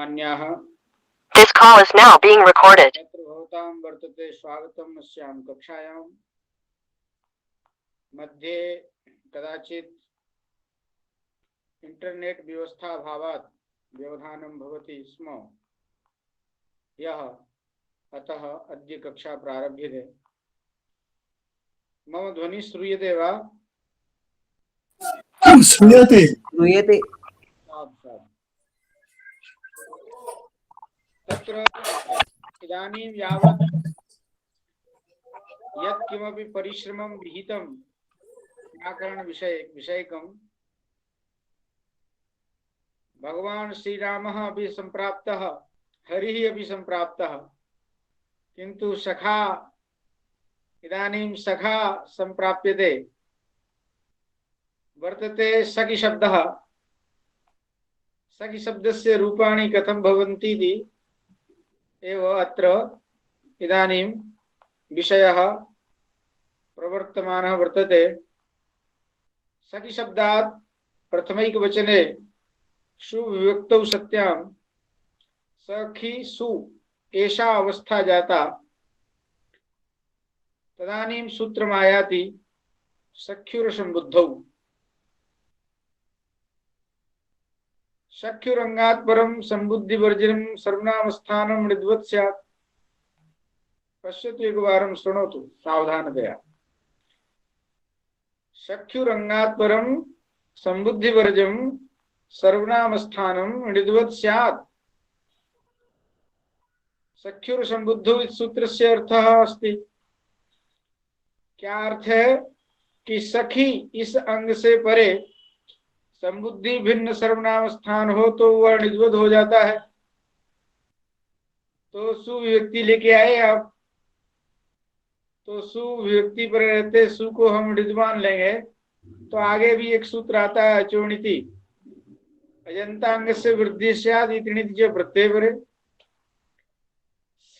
अन्याः This call is now being recorded. तत्र भवतां वर्तते स्वागतम् अस्यां कक्षायां मध्ये कदाचित् इंटरनेट व्यवस्था अभावात् व्यवधानं भवति स्म यः अतः अद्य कक्षा प्रारभ्यते। मम ध्वनिः श्रूयते वा? श्रूयते। तत्र इदानीं यावत् यत् किमपि परिश्रमं विहितं व्याकरण विषयकं भगवान श्रीरामः अपि संप्राप्तः, हरिः अपि संप्राप्तः, किन्तु सखा इदानीं सखा संप्राप्यते वर्तते सखि शब्दः। सखि शब्दस्य रूपाणि कथं भवन्ति इति एव अत्र इदानीं विषयः प्रवर्तमानः वर्तते। सखि शब्दात् प्रथमैकवचने सुविभक्तौ सत्यां सखि सु एषा अवस्था जाता, तदानीं सूत्रमायाति सख्युरसम्बुद्धौ। सख्युरंगात् परं सम्बुद्धिवर्जनं सर्वनामस्थानं णिद्वत् स्यात्। पश्यतु एकवारं शृणोतु सावधानतया। सख्युरंगात् परं सम्बुद्धिवर्जनं सर्वनामस्थानं णिद्वत् स्यात्। सख्युरसम्बुद्धौ इस सूत्रस्य अर्थः अस्ति। क्या अर्थ है कि सखी इस अंग से परे संबुद्धि भिन्न सर्वनाम स्थान हो तो वह निजवद हो जाता है। तो सुविभक्ति लेके आए आप, तो सुविभक्ति पर रहते सु को हम निजमान लेंगे तो आगे भी एक सूत्र आता है अचोणिति अजंतांग से वृद्धि स्यात् इतणित जो प्रत्यय परे।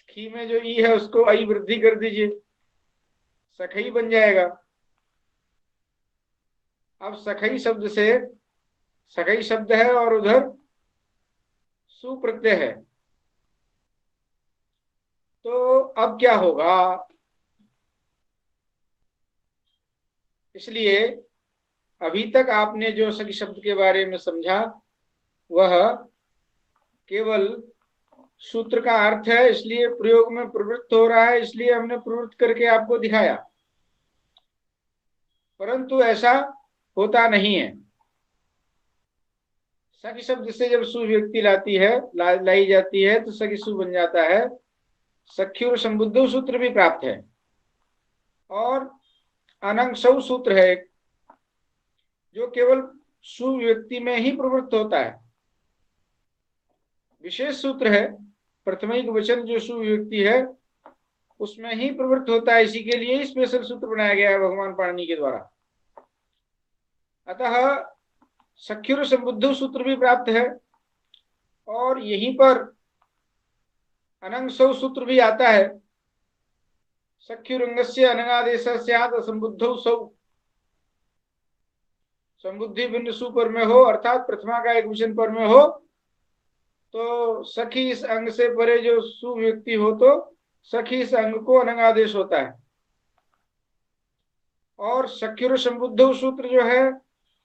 खी में जो ई है उसको आई वृद्धि कर दीजिए, सखई बन जाएगा। अब सखई शब्द से सखई शब्द है और उधर सुप्रत्यय है, तो अब क्या होगा? इसलिए अभी तक आपने जो सखी शब्द के बारे में समझा वह केवल सूत्र का अर्थ है, इसलिए प्रयोग में प्रवृत्त हो रहा है, इसलिए हमने प्रवृत्त करके आपको दिखाया, परंतु ऐसा होता नहीं है। सखी शब्द से जब सुव्यक्ति लाई जाती है तो सखी सु बन जाता है। सख्युर संबुद्धौ सूत्र भी प्राप्त है और अनंगसौ सूत्र है जो केवल सुव्यक्ति में ही प्रवृत्त होता है। विशेष सूत्र है प्रथमिक वचन जो सुव्यक्ति है उसमें ही प्रवृत्त होता है, इसी के लिए ही स्पेशल सूत्र बनाया गया है भगवान पाणिनि के द्वारा। अतः सख्युर संबुद्धौ सूत्र भी प्राप्त है और यहीं पर अनंगसौ सूत्र भी आता है। सख्युरंगस्य अनंगादेशः स्यात् असंबुद्धौ सौ। संबुद्धि भिन्न सु पर में हो अर्थात प्रथमा का एक वचन पर में हो तो सखी इस अंग से परे जो सुव्यक्ति हो तो सखी इस अंग को अनंगादेश होता है। और सख्युर संबुद्धौ सूत्र जो है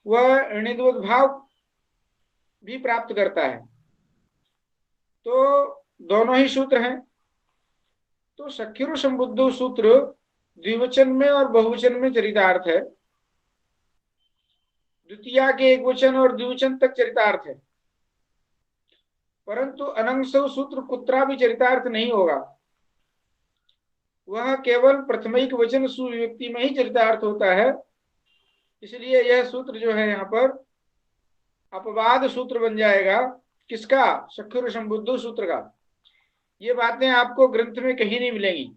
वह णिद्वत् भाव भी प्राप्त करता है। तो दोनों ही सूत्र हैं। तो सख्युर संबुद्धौ सूत्र द्विवचन में और बहुवचन में चरितार्थ है, द्वितीया के एक वचन और द्विवचन तक चरितार्थ है, परंतु अनंगसौ सूत्र कुत्रा भी चरितार्थ नहीं होगा। वह केवल प्रथमिक वचन सुविभक्ति में ही चरितार्थ होता है। इसलिए यह सूत्र जो है यहाँ पर अपवाद सूत्र बन जाएगा। किसका? सख्युर संबुद्धौ सूत्र का। ये बातें आपको ग्रंथ में कहीं नहीं मिलेंगी।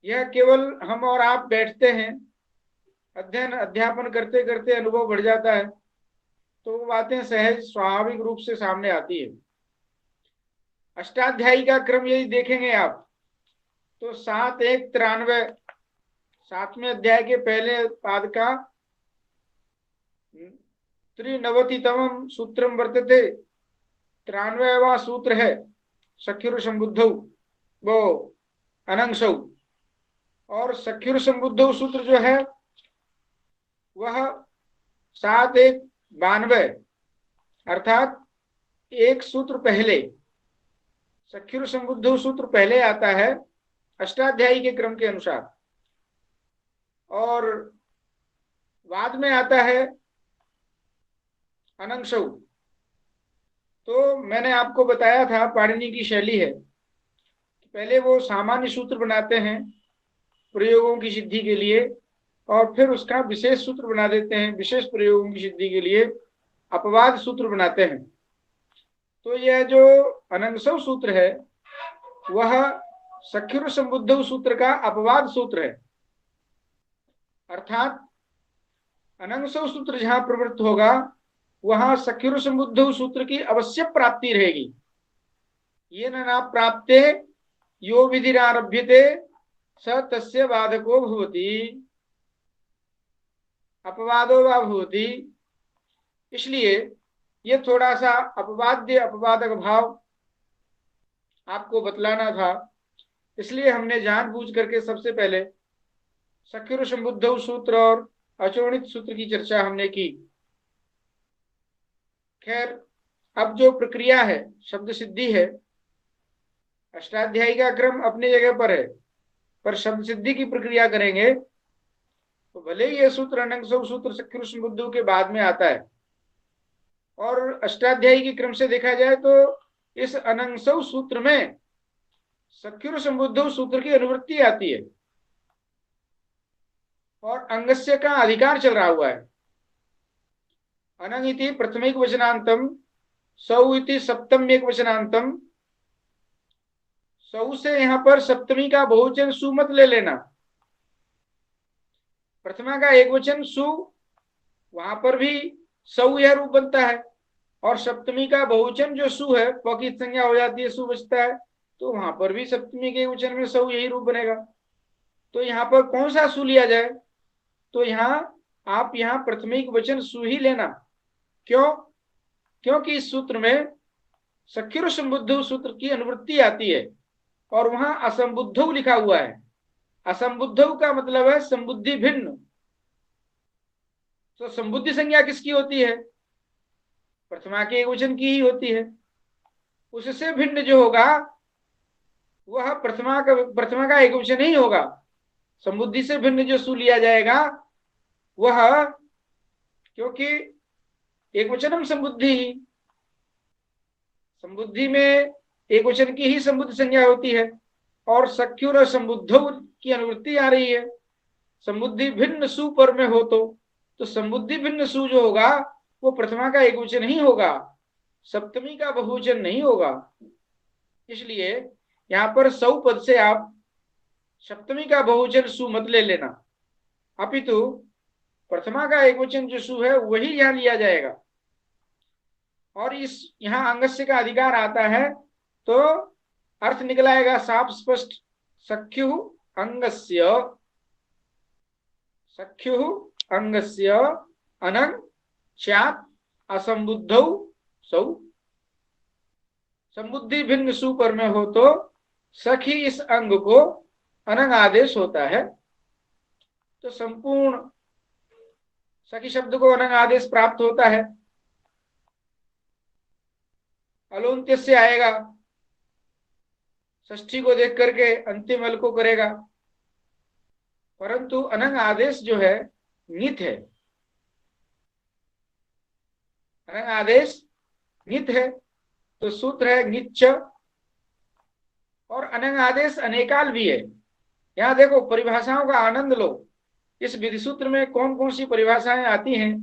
यह केवल हम और आप बैठते हैं, अध्ययन अध्यापन करते करते अनुभव बढ़ जाता है तो वो बातें सहज स्वाभाविक रूप से सामने आती है। अष्टाध्यायी का क्रम यदि देखेंगे आप तो 7-1-93 7वें अध्याय के पहले पाद का 93तमं सूत्रम वर्तते 93वां सूत्र है सख्युर संबुद्धौ, वो अनंगसौ। और सख्युर संबुद्धौ सूत्र जो है वह 7 1 92, अर्थात एक सूत्र पहले, सख्युर संबुद्धौ सूत्र पहले आता है अष्टाध्यायी के क्रम के अनुसार, और बाद में आता है अनंगसौ। तो मैंने आपको बताया था पाणिनि की शैली है, पहले वो सामान्य सूत्र बनाते हैं प्रयोगों की सिद्धि के लिए, और फिर उसका विशेष सूत्र बना देते हैं विशेष प्रयोगों की सिद्धि के लिए, अपवाद सूत्र बनाते हैं। तो यह जो अनंगसौ सूत्र है वह सख्युर संबुद्धौ सूत्र का अपवाद सूत्र है, अर्थात अनंगसौ सूत्र जहां प्रवृत्त होगा वहां सख्युर संबुद्धौ सूत्र की अवश्य प्राप्ति रहेगी। ये न प्राप्ते यो विधिरारभ्यते स तस्य बाधको भवति, अपवादो वा भवति। इसलिए ये थोड़ा सा अपवाद्य अपवादक भाव आपको बतलाना था, इसलिए हमने जानबूझ करके सबसे पहले सख्युर संबुद्धौ सूत्र और अचोणित सूत्र की चर्चा हमने की। खैर, अब जो प्रक्रिया है शब्द सिद्धि है, अष्टाध्यायी का क्रम अपनी जगह पर है, पर शब्द सिद्धि की प्रक्रिया करेंगे तो भले ही यह सूत्र अनंगसौ सूत्र सख्युर संबुद्धौ के बाद में आता है, और अष्टाध्यायी के क्रम से देखा जाए तो इस अनंगसौ सूत्र में सख्युर संबुद्धौ सूत्र की अनुवृत्ति आती है और अंगस्य का अधिकार चल रहा हुआ है। अनंग इति प्रथमिक वचनांतम, सौ इति सप्तम एक वचनांतम। सौ से यहां पर सप्तमी का बहुवचन सु मत ले लेना, प्रथमा का एक वचन सु, वहां पर भी सौ यह रूप बनता है, और सप्तमी का बहुवचन जो सु है प की संज्ञा हो जाती है, सु बचता है, तो वहां पर भी सप्तमी के वचन में सौ यही रूप बनेगा। तो यहाँ पर कौन सा सु लिया जाए, तो आप यहाँ प्रथमिक वचन सु ही लेना। क्यों? क्योंकि इस सूत्र में सख्युर संबुद्धौ सूत्र की अनुवृत्ति आती है और वहां असंबुद्धौ लिखा हुआ है। असंबुद्धौ का मतलब है संबुद्धि भिन्न। तो संबुद्धि संज्ञा किसकी होती है? प्रथमा के एक वचन की ही होती है। उससे भिन्न जो होगा वह प्रथमा का एक वचन ही होगा। संबुद्धि से भिन्न जो सु लिया जाएगा वह, क्योंकि एक वचनम संबुद्धि, संबुद्धि में एक वचन की ही संबुद्धि संज्ञा होती है, और सख्युर संबुद्धौ की अनुवृत्ति आ रही है। संबुद्धि भिन्न सु पर में हो तो संबुद्धि भिन्न सु जो होगा वो प्रथमा का एक वचन ही होगा, सप्तमी का बहुवचन नहीं होगा। इसलिए यहां पर सौ पद से आप सप्तमी का बहुवचन सु मत ले लेना, अपितु प्रथमा का एक वचन जो सु है वही यहां लिया जाएगा। और इस यहां अंगस्य का अधिकार आता है तो अर्थ निकलाएगा साफ स्पष्ट, सख्यु अंगस्य, सख्यु अंगस्य अनंग स्यात् असंबुद्धौ सौ। संबुद्धि भिन्न सु पर में हो तो सखी इस अंग को अनंग आदेश होता है, तो संपूर्ण सखी शब्द को अनंग आदेश प्राप्त होता है। अलोन्त्य से आएगा, षष्ठी को देख करके अंतिम अल को करेगा, परंतु अनंग आदेश जो है नित है, अनंग आदेश नित है, तो सूत्र है निच्च। और अनंग आदेश अनेकाल भी है। यहां देखो परिभाषाओं का आनंद लो, इस विधि सूत्र में कौन कौन सी परिभाषाएं आती हैं,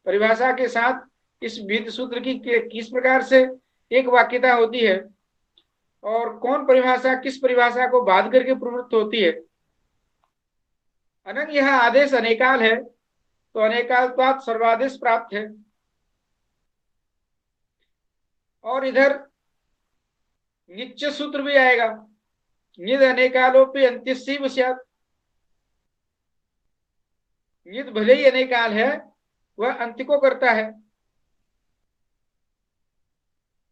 परिभाषा के साथ इस विधि सूत्र की किस प्रकार से एक वाक्यता होती है, और कौन परिभाषा किस परिभाषा को बाध करके प्रवृत्त होती है। अनंग यह आदेश अनेकाल है, तो अनेकालत्वात् सर्वादेश प्राप्त है। और इधर निच्च सूत्र भी आएगा, निद अनेकालोपि अंत्यस्यैव स्यात्। निद भले ही अनेकाल है, वह अंत्य को करता है।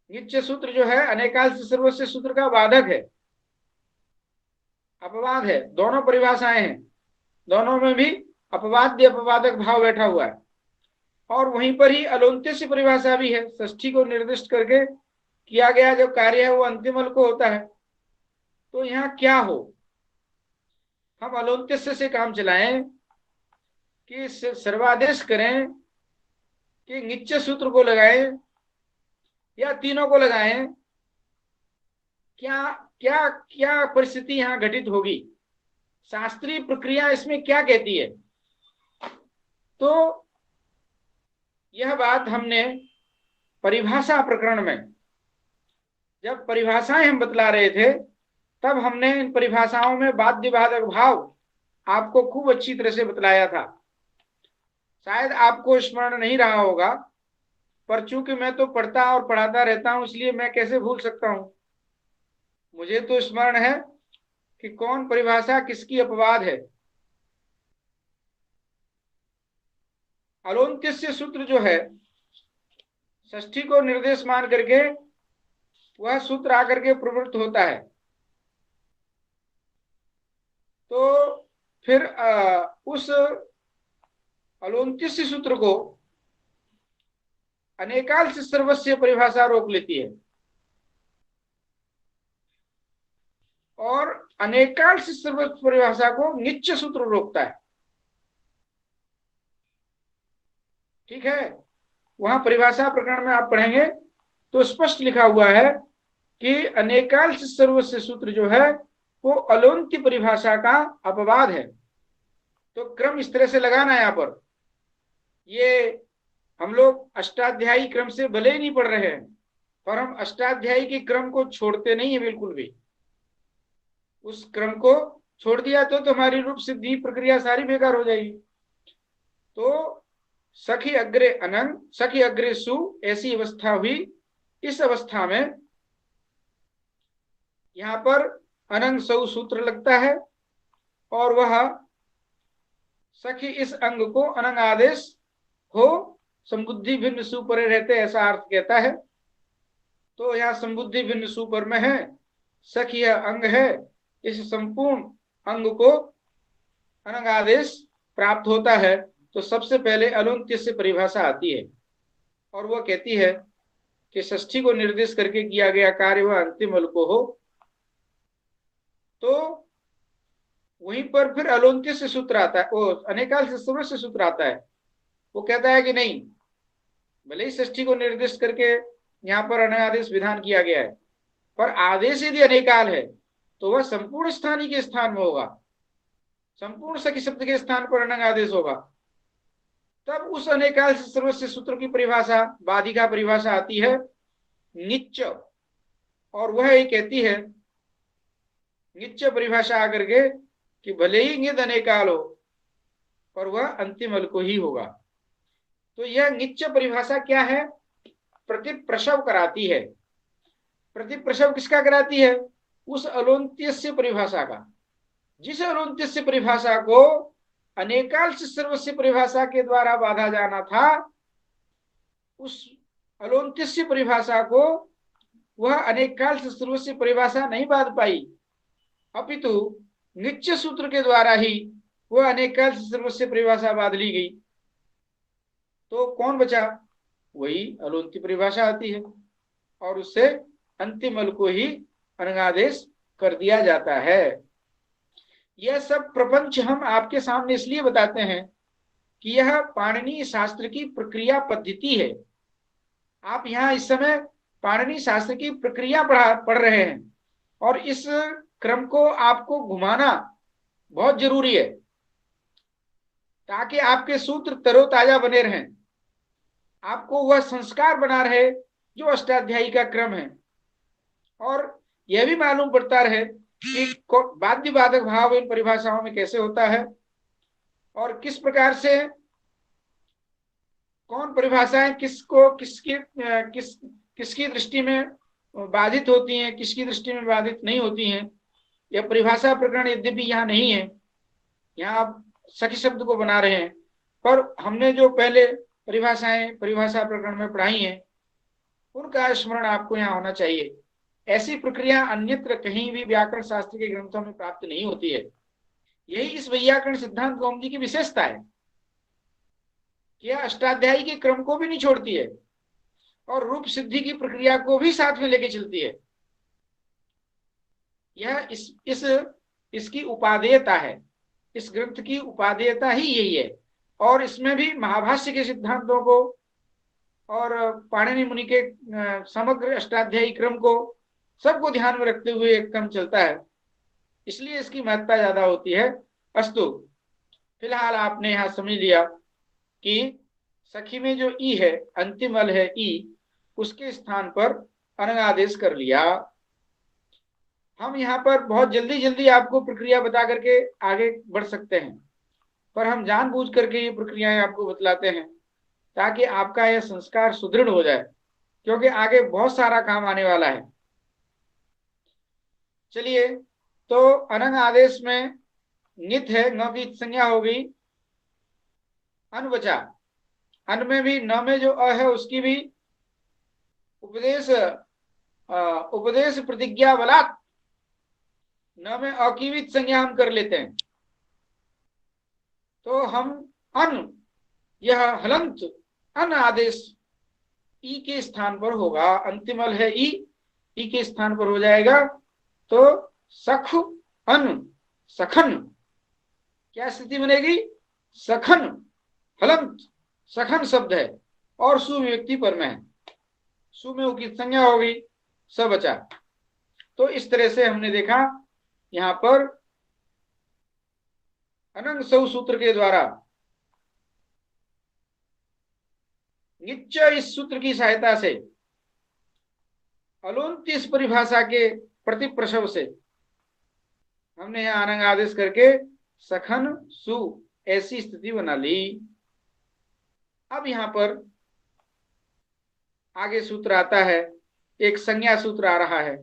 नित्य सूत्र जो है अनेकाल से सर्वस्य सूत्र का बाधक है, अपवाद है। दोनों परिभाषाएं हैं, दोनों में भी अपवाद्य अपवादक भाव बैठा हुआ है। और वहीं पर ही अलोन्त्य से परिभाषा भी है, षष्ठी को निर्दिष्ट करके किया गया जो कार्य है वो अंतिम अल को होता है। तो यहाँ क्या हो, हम अलोन्त्य से काम चलाएं कि सर्वादेश करें कि नित्य सूत्र को लगाएं या तीनों को लगाएं, क्या क्या क्या परिस्थिति यहाँ घटित होगी, शास्त्रीय प्रक्रिया इसमें क्या कहती है। तो यह बात हमने परिभाषा प्रकरण में, जब परिभाषाएं हम बतला रहे थे, तब हमने इन परिभाषाओं में बाध्य बाधक भाव आपको खूब अच्छी तरह से बतलाया था। शायद आपको स्मरण नहीं रहा होगा, पर चूंकि मैं तो पढ़ता और पढ़ाता रहता हूं, इसलिए मैं कैसे भूल सकता हूं। मुझे तो स्मरण है कि कौन परिभाषा किसकी अपवाद है। अलोन्त्य सूत्र जो है, षष्ठी को निर्देश मान करके वह सूत्र आकर के प्रवृत्त होता है। तो फिर उस अलोन्त्य सूत्र को अनेकाल से सर्वस्य परिभाषा रोक लेती है और अनेकाल से सर्वस्य परिभाषा को नित्य सूत्र रोकता है। ठीक है, वहां परिभाषा प्रकरण में आप पढ़ेंगे तो स्पष्ट लिखा हुआ है कि अनेकाल से सर्वस्य सूत्र जो है वो अलोन्त्य परिभाषा का अपवाद है। तो क्रम इस तरह से लगाना है यहाँ पर। ये हम लोग अष्टाध्यायी क्रम से भले ही नहीं पढ़ रहे हैं, पर हम अष्टाध्यायी के क्रम को छोड़ते नहीं है बिल्कुल भी। उस क्रम को छोड़ दिया तो हमारी रूप सिद्धि प्रक्रिया सारी बेकार हो जाएगी। तो सखी अग्रे अनंग सखी अग्रे सु ऐसी अवस्था हुई। इस अवस्था में यहां पर अनंग सौ सूत्र लगता है और वह सखी इस अंग को अनंग आदेश हो संबुद्धि भिन्न सुपरे रहते, ऐसा अर्थ कहता है। तो यहाँ संबुद्धि भिन्न सुपर में है, सखी अंग है, इस संपूर्ण अंग को अनंग आदेश प्राप्त होता है। तो सबसे पहले अलोन्त्य से परिभाषा आती है और वह कहती है कि षष्ठी को निर्देश करके किया गया कार्य वह अंतिम अल को हो। तो वहीं पर फिर अलोन्त्य से सूत्र आता है, वो अनेकाल से सर्वस्य सूत्र आता है। वो कहता है कि नहीं, भले ही षष्ठी को निर्दिष्ट करके यहाँ पर अनादेश विधान किया गया है, पर आदेश यदि अनेकाल है तो वह संपूर्ण स्थानी के स्थान में होगा, संपूर्ण सखी शब्द के स्थान पर अनंग आदेश होगा। तब उस अनेकाल से सर्वस्य सूत्र की परिभाषा, बाधिका परिभाषा आती है नित्य, और वह ये कहती है नित्य परिभाषा आकर के कि भले ही निद अनेकाल हो पर वह अंतिम अल को ही होगा। तो यह नित्य परिभाषा क्या है, प्रतिप्रसव कराती है। प्रतिप्रसव किसका कराती है, उस अलोन्त्य से परिभाषा का। जिस अलोन्त्य से परिभाषा को अनेकाल से सर्वस्य परिभाषा के द्वारा बाधा जाना था, उस अलोन्त्य से परिभाषा को वह अनेकाल से सर्वस्य परिभाषा नहीं बाध पाई, अपितु नित्य सूत्र के द्वारा ही वह अनेकाल से सर्वस्य परिभाषा बाध ली गई। तो कौन बचा, वही अलोन्त्य परिभाषा आती है और उससे अंतिम अल को ही अनंगादेश कर दिया जाता है। यह सब प्रपंच हम आपके सामने इसलिए बताते हैं कि यह पाणिनि शास्त्र की प्रक्रिया पद्धति है। आप यहाँ इस समय पाणिनि शास्त्र की प्रक्रिया पढ़ रहे हैं और इस क्रम को आपको घुमाना बहुत जरूरी है ताकि आपके सूत्र तरोताजा बने रहें, आपको वह संस्कार बना रहे जो अष्टाध्यायी का क्रम है, और यह भी मालूम पड़ता रहे कि बाध्य बाधक भाव इन परिभाषाओं में कैसे होता है और किस प्रकार से कौन परिभाषाएं किसको किसकी दृष्टि में बाधित होती हैं, किसकी दृष्टि में बाधित नहीं होती हैं। यह परिभाषा प्रकरण यद्यपि यहाँ नहीं है, यहाँ आप सखी शब्द को बना रहे हैं, पर हमने जो पहले परिभाषाएं परिभाषा प्रकरण में पढ़ाई हैं उनका स्मरण आपको यहाँ होना चाहिए। ऐसी प्रक्रिया अन्यत्र कहीं भी व्याकरण शास्त्र के ग्रंथों में प्राप्त नहीं होती है। यही इस वैयाकरण सिद्धांत कौमुदी की विशेषता है कि यह अष्टाध्यायी के क्रम को भी नहीं छोड़ती है और रूप सिद्धि की प्रक्रिया को भी साथ में लेके चलती है। यह इसकी उपादेयता है, इस ग्रंथ की उपादेयता ही यही है। और इसमें भी महाभाष्य के सिद्धांतों को और पाणिनि मुनि के समग्र अष्टाध्यायी क्रम को सबको ध्यान में रखते हुए एक क्रम चलता है, इसलिए इसकी महत्ता ज्यादा होती है। अस्तु, फिलहाल आपने यहाँ समझ लिया कि सखी में जो ई है, अंतिम अल है ई, उसके स्थान पर अनंग आदेश कर लिया। हम यहाँ पर बहुत जल्दी जल्दी आपको प्रक्रिया बता करके आगे बढ़ सकते हैं, पर हम जानबूझ करके ये प्रक्रियाएं आपको बतलाते हैं ताकि आपका यह संस्कार सुदृढ़ हो जाए, क्योंकि आगे बहुत सारा काम आने वाला है। चलिए, तो अनंग आदेश में नित है, न की संज्ञा हो गई, अन बचा। अन में भी न में जो अ है उसकी भी उपदेश प्रतिज्ञा बलात् न में अ की भी संज्ञा हम कर लेते हैं। तो हम अन, यह हलंत अन आदेश ई के स्थान पर होगा। अंतिम अल है ई के स्थान पर हो जाएगा। तो सख अन, सखन, क्या स्थिति बनेगी? सखन, हलंत सखन शब्द है और सु व्यक्ति पर में है, सु में की संज्ञा होगी, स बचा। तो इस तरह से हमने देखा यहां पर अनंग सौ सूत्र के द्वारा निश्चय इस सूत्र की सहायता से अलोन्ति इस परिभाषा के प्रति प्रसव से हमने यहां अनंग आदेश करके सखन सु ऐसी स्थिति बना ली। अब यहां पर आगे सूत्र आता है, एक संज्ञा सूत्र आ रहा है,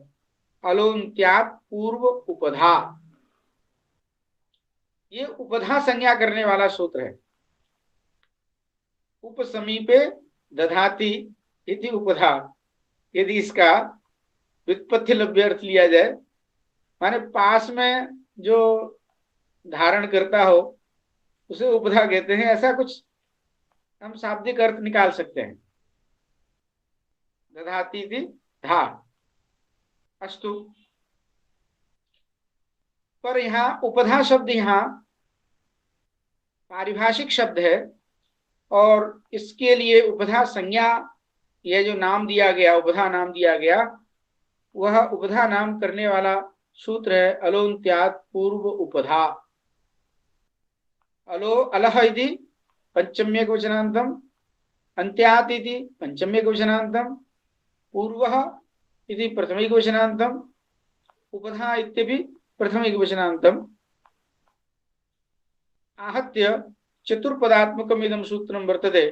अलोन्त्यात् पूर्व उपधा। ये उपधा संज्ञा करने वाला सूत्र है। उपसमीपे दधाति इति उपधा, यदि इसका व्युत्पत्ति लभ्य अर्थ लिया जाए, माने पास में जो धारण करता हो उसे उपधा कहते हैं, ऐसा कुछ हम शाब्दिक अर्थ निकाल सकते हैं। दधाति इति धा। अस्तु, पर यहां उपधा शब्द यहां पारिभाषिक शब्द है और इसके लिए उपधा संज्ञा, यह जो नाम दिया गया, उपधा नाम दिया गया, वह उपधा नाम करने वाला सूत्र है अलोन्त्यात् पूर्व उपधा। अलो अलह इति पंचम्यक वचनान्तम, अन्त्यात् इति पंचम्यक वचनान्तम, पूर्वः इति प्रथमिक वचनान्तम, उपधा इत्यपि प्रथमिक वचनान्तम। आहत्य चतुर्पदात्मकम इदं सूत्रम वर्तते।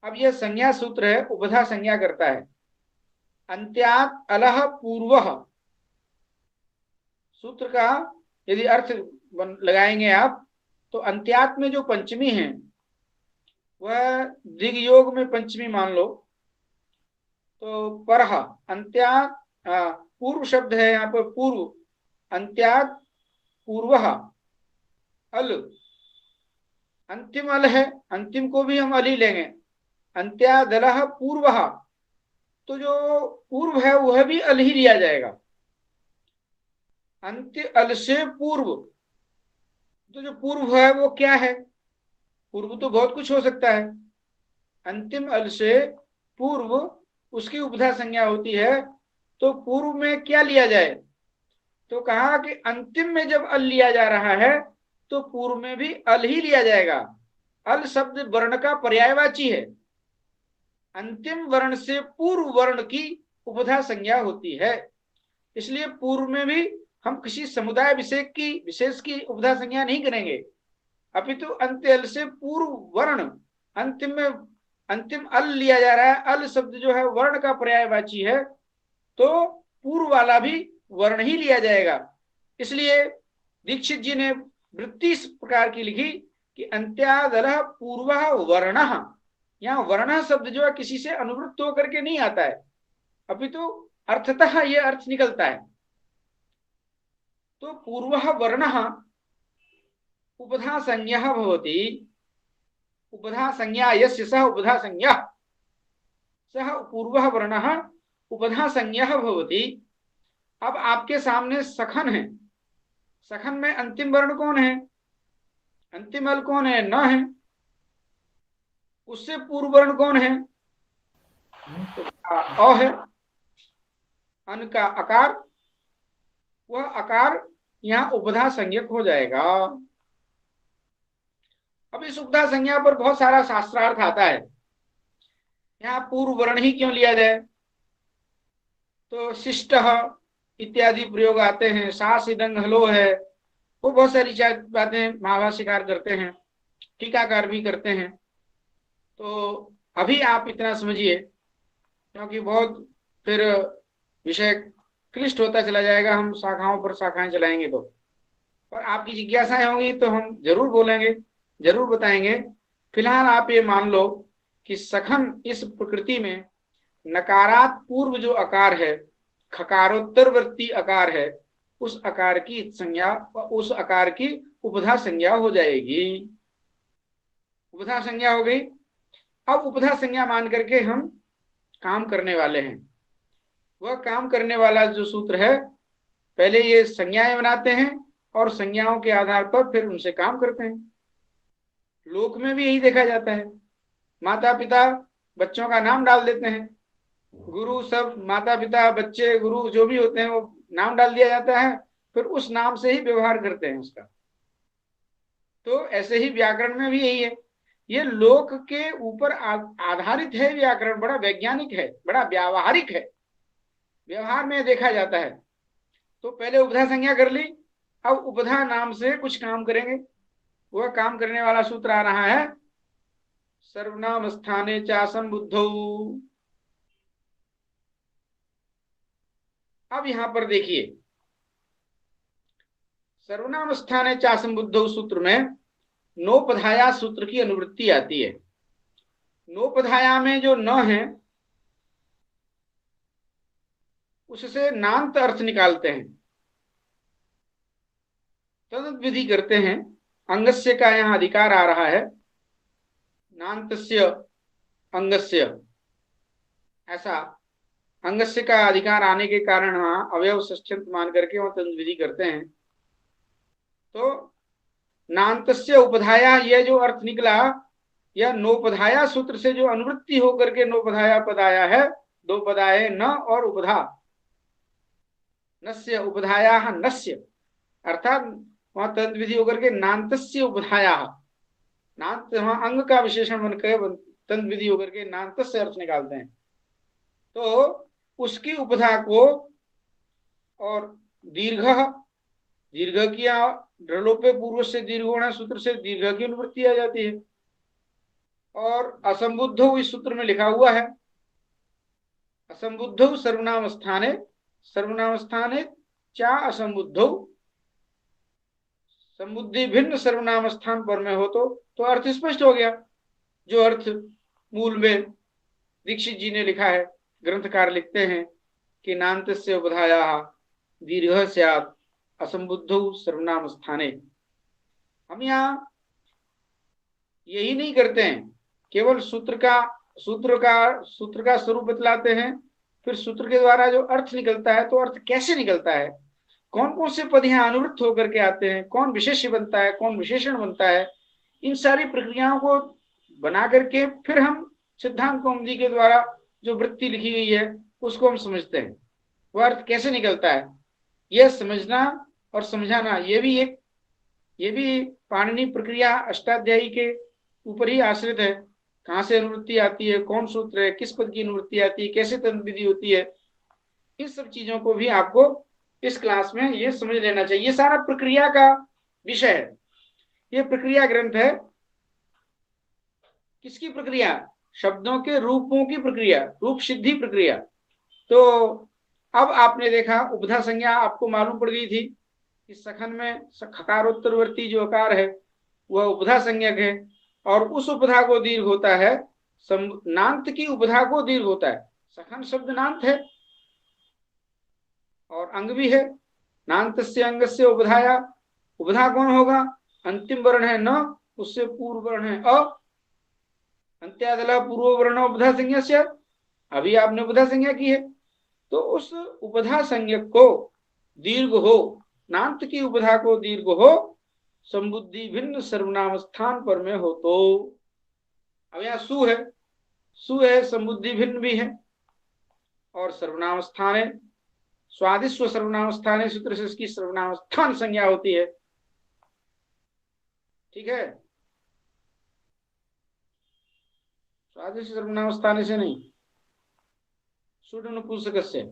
अब यह संज्ञा सूत्र है, उपधा संज्ञा करता है। अन्त्यात् अलह पूर्वः सूत्र का यदि अर्थ लगाएंगे आप, तो अंत्यात में जो पंचमी है वह दिग्योग में पंचमी मान लो, तो परह अंत्यात पूर्व शब्द है यहाँ पर, पूर्व, अंत्यात पूर्वः अल, अंतिम अल है, अंतिम को भी हम अल ही लेंगे। अंत्यादलः पूर्वः, तो जो पूर्व है वह भी अल ही लिया जाएगा। अंत्य अल से पूर्व, तो जो पूर्व है वो क्या है? पूर्व तो बहुत कुछ हो सकता है। अंतिम अल से पूर्व उसकी उपधा संज्ञा होती है, तो पूर्व में क्या लिया जाए? तो कहा कि अंतिम में जब अल लिया जा रहा है तो पूर्व में भी अल ही लिया जाएगा। अल शब्द वर्ण का पर्यायवाची है। अंतिम वर्ण से पूर्व वर्ण की उपधा संज्ञा होती है, इसलिए पूर्व में भी हम किसी समुदाय विशेष की उपधा संज्ञा नहीं करेंगे, अपितु अंत्य अल से पूर्व वर्ण, अंतिम में अंतिम अल लिया जा रहा है। अल शब्द जो है वर्ण का पर्यायवाची है, तो पूर्व वाला भी वर्ण ही लिया जाएगा। इसलिए दीक्षित जी ने वृत्ति इस प्रकार की लिखी कि अंत्यादलः पूर्वः वर्णः, यहाँ वर्ण शब्द जो है किसी से अनुवृत्त होकर के नहीं आता है, अपितु अर्थतः ये अर्थ निकलता है। तो पूर्वः वर्णः उपधा संज्ञा भवति, उपधा संज्ञा यस्य सः उपधा संज्ञा, सः पूर्वः वर्णः उपधा संज्ञा भवति। अब आपके सामने सखन है, सखन में अंतिम वर्ण कौन है? अंतिम अल कौन है? न है। उससे पूर्व वर्ण कौन है? तो अ है, अन का अकार, वह अकार यहाँ उपधा संज्ञक हो जाएगा। अब इस उपधा संज्ञा पर बहुत सारा शास्त्रार्थ आता है। यहाँ पूर्व वर्ण ही क्यों लिया जाए? तो शिष्ट इत्यादि प्रयोग आते हैं, सास इदंग हलो है, वो बहुत सारी बातें महाभाष्यकार करते हैं, टीकाकार भी करते हैं। तो अभी आप इतना समझिए, क्योंकि बहुत फिर विषय क्लिष्ट होता चला जाएगा, हम शाखाओं पर शाखाएं चलाएंगे तो। और आपकी जिज्ञासाएं होंगी तो हम जरूर बोलेंगे, जरूर बताएंगे। फिलहाल आप ये मान लो कि सखन इस प्रकृति में नकारात पूर्व जो आकार है, खकारोत्तरवर्ती आकार है, उस आकार की संज्ञा, उस आकार की उपधा संज्ञा हो जाएगी। उपधा संज्ञा हो गई। अब उपधा संज्ञा मान करके हम काम करने वाले हैं। वह काम करने वाला जो सूत्र है, पहले ये संज्ञाएं बनाते हैं और संज्ञाओं के आधार पर फिर उनसे काम करते हैं। लोक में भी यही देखा जाता है, माता पिता बच्चों का नाम डाल देते हैं, गुरु सब माता पिता बच्चे गुरु जो भी होते हैं वो नाम डाल दिया जाता है, फिर उस नाम से ही व्यवहार करते हैं उसका। तो ऐसे ही व्याकरण में भी यही है, ये लोक के ऊपर आधारित है व्याकरण, बड़ा वैज्ञानिक है, बड़ा व्यावहारिक है, व्यवहार में देखा जाता है। तो पहले उपधा संज्ञा कर ली, अब उपधा नाम से कुछ काम करेंगे। वह काम करने वाला सूत्र आ रहा है सर्वनाम स्थाने चासम बुद्धौ। अब यहां पर देखिए, सर्वनाम स्थाने चासम बुद्धौ सूत्र में नोपधाया सूत्र की अनुवृत्ति आती है। नोपधाया में जो न है उससे नान्त अर्थ निकालते हैं, तद विधि करते हैं। अंगस्य का यहाँ अधिकार आ रहा है, नान्तस्य अंगस्य, ऐसा अंगस्य का अधिकार आने के कारण वहां अवयव षष्ठ्यंत मान करके वह तद विधि करते हैं। तो नान्तस्य उपधाया, यह जो अर्थ निकला, यह नोपधाया सूत्र से जो अनुवृत्ति होकर के नोपधाया पद आया है, दो पद आए न और उपधा, नस्य उपधाया नस्य, अर्थात वहां तद विधि होकर के नान्तस्य उपधाया, नान्त वहां अंग का विशेषण बनकर तद विधि होकर के नान्तस्य अर्थ निकालते हैं। तो उसकी उपधा को और दीर्घ, दीर्घ किया ढलोपे पूर्व से दीर्घ होना सूत्र से दीर्घ की अनुवृत्ति आ जाती है। और असंबुद्ध इस सूत्र में लिखा हुआ है, असंबुद्ध सर्वनाम स्थाने, सर्वनाम स्थाने चा असंबुद्ध, संबुद्धि भिन्न सर्वनाम स्थान पर में हो तो अर्थ स्पष्ट हो गया। जो अर्थ मूल में दीक्षित जी ने लिखा है, ग्रंथकार लिखते हैं कि नान्तस्य उपधाया दीर्घ स्यात् असंबुद्धौ सर्वनाम स्थाने। हम यहाँ यही नहीं करते हैं, केवल सूत्र का स्वरूप बतलाते हैं, फिर सूत्र के द्वारा जो अर्थ निकलता है, तो अर्थ कैसे निकलता है, कौन कौन से पद यहाँ अनुवृत्त होकर के आते हैं, कौन विशेष्य बनता है, कौन विशेषण बनता है, इन सारी प्रक्रियाओं को बना करके फिर हम सिद्धांत कौमुदी के द्वारा जो वृत्ति लिखी गई है उसको हम समझते हैं। वह अर्थ कैसे निकलता है, यह समझना और समझाना, ये भी पाणिनि प्रक्रिया अष्टाध्यायी के ऊपर ही आश्रित है। कहाँ से अनुवृत्ति आती है, कौन सूत्र है, किस पद की अनुवृत्ति आती है, कैसे तंत्र विधि होती है, इन सब चीजों को भी आपको इस क्लास में ये समझ लेना चाहिए। ये सारा प्रक्रिया का विषय है, ये प्रक्रिया ग्रंथ है। किसकी प्रक्रिया? शब्दों के रूपों की प्रक्रिया, रूप सिद्धि प्रक्रिया। तो अब आपने देखा उपधा संज्ञा आपको मालूम पड़ गई थी, इस सखन में खकारोत्तरवर्ती जो आकार है वह उपधा संज्ञक है, और उस उपधा को दीर्घ होता है नांत की उपधा को दीर्घ होता है। सखन शब्द नांत है और अंग भी है। नांत से अंग से उपधाया, उपधा कौन होगा? अंतिम वर्ण है न, उससे पूर्व वर्ण है अ। अंत्यादला पूर्व वर्ण उपधा संज्ञा से, अभी आपने उपधा संज्ञा की है, तो उस उपधा संज्ञक को दीर्घ हो, नांत की उपधा को दीर्घ हो, संबुद्धि भिन्न सर्वनाम स्थान पर में हो तो। अब यहाँ सु है, सु है, संबुद्धि भिन्न भी है और सर्वनाम स्थान है। स्वादिस्व सर्वनाम स्थान है, सूत्र से इसकी सर्वनाम स्थान संज्ञा होती है। ठीक है, स्वादिस्व सर्वनाम स्थान से नहीं, सुड नपुंसक से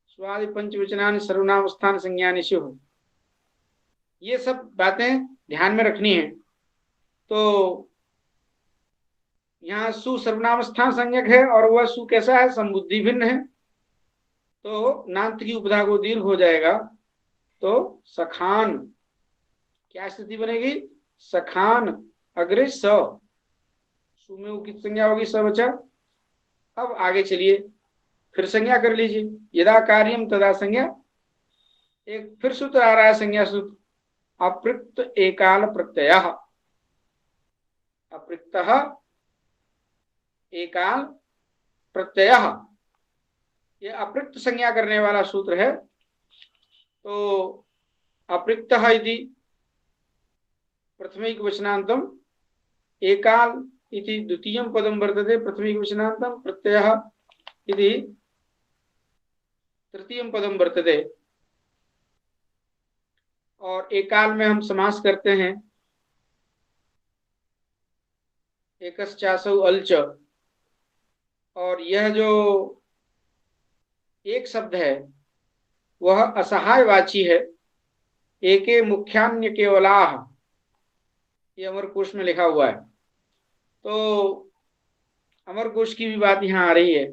स्वादि पंचवचनानि सर्वनाम स्थान संज्ञानि स्युः। ये सब बातें ध्यान में रखनी है। तो यहाँ सु सर्वनाम स्थान संज्ञक है और वह सु कैसा है? संबुद्धि भिन्न है, तो नांत की उपधा को दीर्घ हो जाएगा, तो सखान, क्या स्थिति बनेगी? सखान अग्रे स, सु में कित संज्ञा होगी? स बचा। अब आगे चलिए, फिर संज्ञा कर लीजिए। यदा कार्यम तदा संज्ञा, एक फिर सूत्र आ रहा है, संज्ञा सूत्र, अपृक्त एकाल प्रत्यय। अपृक्त एकाल प्रत्यय, ये अपृक्त संज्ञा करने वाला सूत्र है। तो अपृक्त इति प्रथमिक वचनांतम, एकाल इति द्वितीयं पदं वर्तते प्रथमिक वचनांतम, प्रत्ययः इति तृतीयं पदं वर्तते। और एकाल में हम समास करते हैं एकश्चासौ अल्च, और यह जो एक शब्द है वह असहायवाची है। एके मुख्यान्य केवलाः, ये अमरकोश में लिखा हुआ है। तो अमरकोश की भी बात यहाँ आ रही है।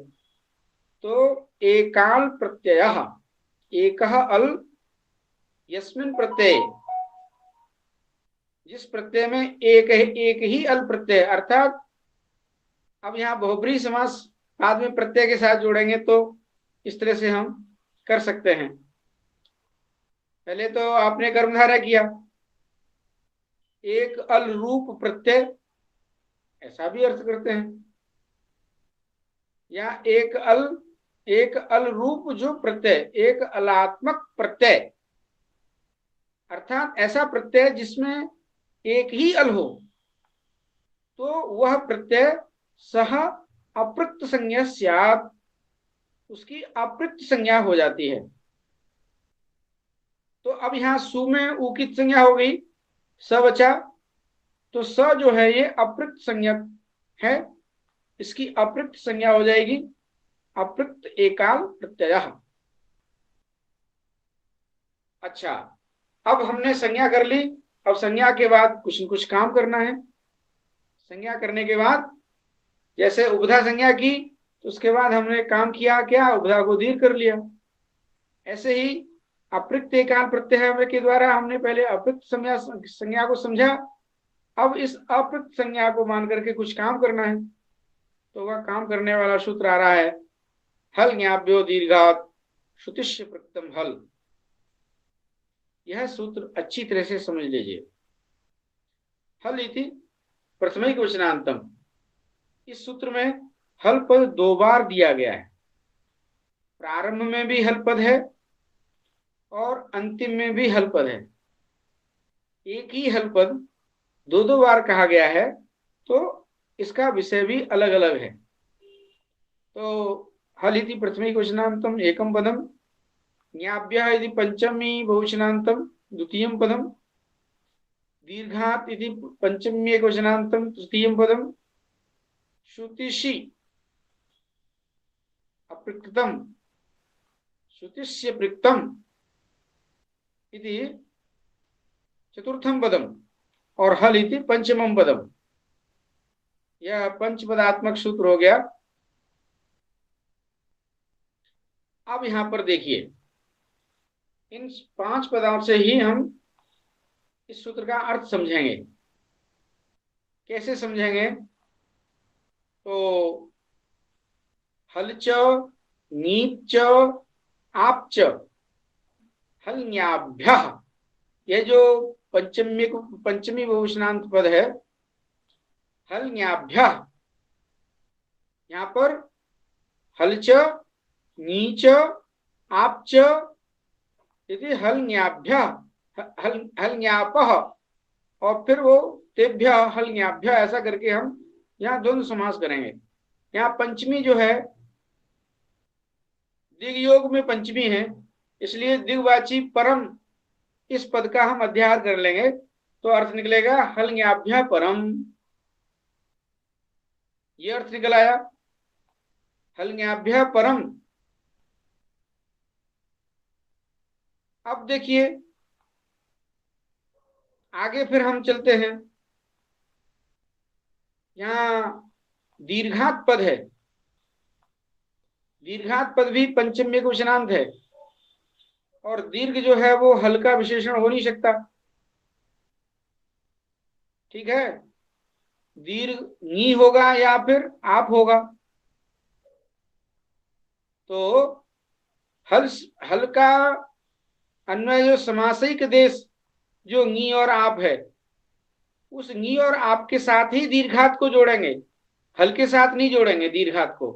तो एकाल प्रत्ययः, एकः अल यस्मिन् प्रत्यय, जिस प्रत्यय में एक ही अल प्रत्यय, अर्थात अब यहाँ बहुब्रीहि समास बाद में प्रत्यय के साथ जोड़ेंगे तो इस तरह से हम कर सकते हैं। पहले तो आपने कर्मधारय किया, एक अल रूप प्रत्यय, ऐसा भी अर्थ करते हैं, या एक अल रूप जो प्रत्यय, एक अलात्मक प्रत्यय, अर्थात ऐसा प्रत्यय जिसमें एक ही अल हो, तो वह प्रत्यय सह अपृक्त संज्ञा स्यात्, उसकी अपृक्त संज्ञा हो जाती है। तो अब यहां सु में उ की संज्ञा हो गई, स बचा, तो स जो है ये अपृक्त संज्ञा है, इसकी अपृक्त संज्ञा हो जाएगी अपृक्त एकाल प्रत्यय। अच्छा, अब हमने संज्ञा कर ली, अब संज्ञा के बाद कुछ न कुछ काम करना है। संज्ञा करने के बाद जैसे उपधा संज्ञा की, तो उसके बाद हमने काम किया क्या? उपधा को दीर्घ कर लिया। ऐसे ही अपृक्त एकाल प्रत्यय के द्वारा हमने पहले अपृक्त संज्ञा को समझा, अब इस अपृक्त संज्ञा को मान करके कुछ काम करना है। तो वह काम करने वाला सूत्र आ रहा है, हल ज्ञाभ्यो दीर्घात श्रुतिश्च प्रकृतम हल। यह सूत्र अच्छी तरह से समझ लीजिए। हल इति प्रथमिक वचनांतम, इस सूत्र में हल पद दो बार दिया गया है। प्रारंभ में भी हल पद है और अंतिम में भी हल पद है। एक ही हल पद दो दो बार कहा गया है, तो इसका विषय भी अलग अलग है। तो हल इति प्रथमिक वचनांतम एकम पदम, ज्ञाभ्यः इति पंचमी बहुवचनांतम द्वितीयं पदम, दीर्घात् इति पंचमी एकवचनांतम तृतीयं पदम, श्रुतिषि अपृक्तम श्रुतिस्य पृक्तम इति चतुर्थं पदम, और हल इति पंचमं पदम। यह पंचपदात्मक सूत्र हो गया। अब यहां पर देखिए, इन 5 पदों से ही हम इस सूत्र का अर्थ समझेंगे। कैसे समझेंगे? तो हलच, नीच, आपच, हल्न्याभ्यः, ये जो पंचमी बहुवचनांत पद है, हल्न्याभ्यः, यहाँ पर हलच, नीच, आपच यदि हल्न्याभ्यः, हल्न्यापः, और फिर वो तेभ्य हल्न्याभ्य, ऐसा करके हम यहाँ द्वंद्व समास करेंगे। यहाँ पंचमी जो है दिग योग में पंचमी है, इसलिए दिग्वाची परम इस पद का हम अध्याय कर लेंगे, तो अर्थ निकलेगा हल्न्याभ्य परम, ये अर्थ निकल आया, हल्न्याभ्य परम। अब देखिए आगे फिर हम चलते हैं, यहाँ दीर्घात पद है, दीर्घात पद भी पंचम्य वचनांत है, और दीर्घ जो है वो हल्का विशेषण हो नहीं सकता, ठीक है, दीर्घ नी होगा या फिर आप होगा। तो हल का अन्वय जो समासिक देश जो नी और आप है, उस नी और आप के साथ ही दीर्घात को जोड़ेंगे, हल के साथ नहीं जोड़ेंगे दीर्घात को,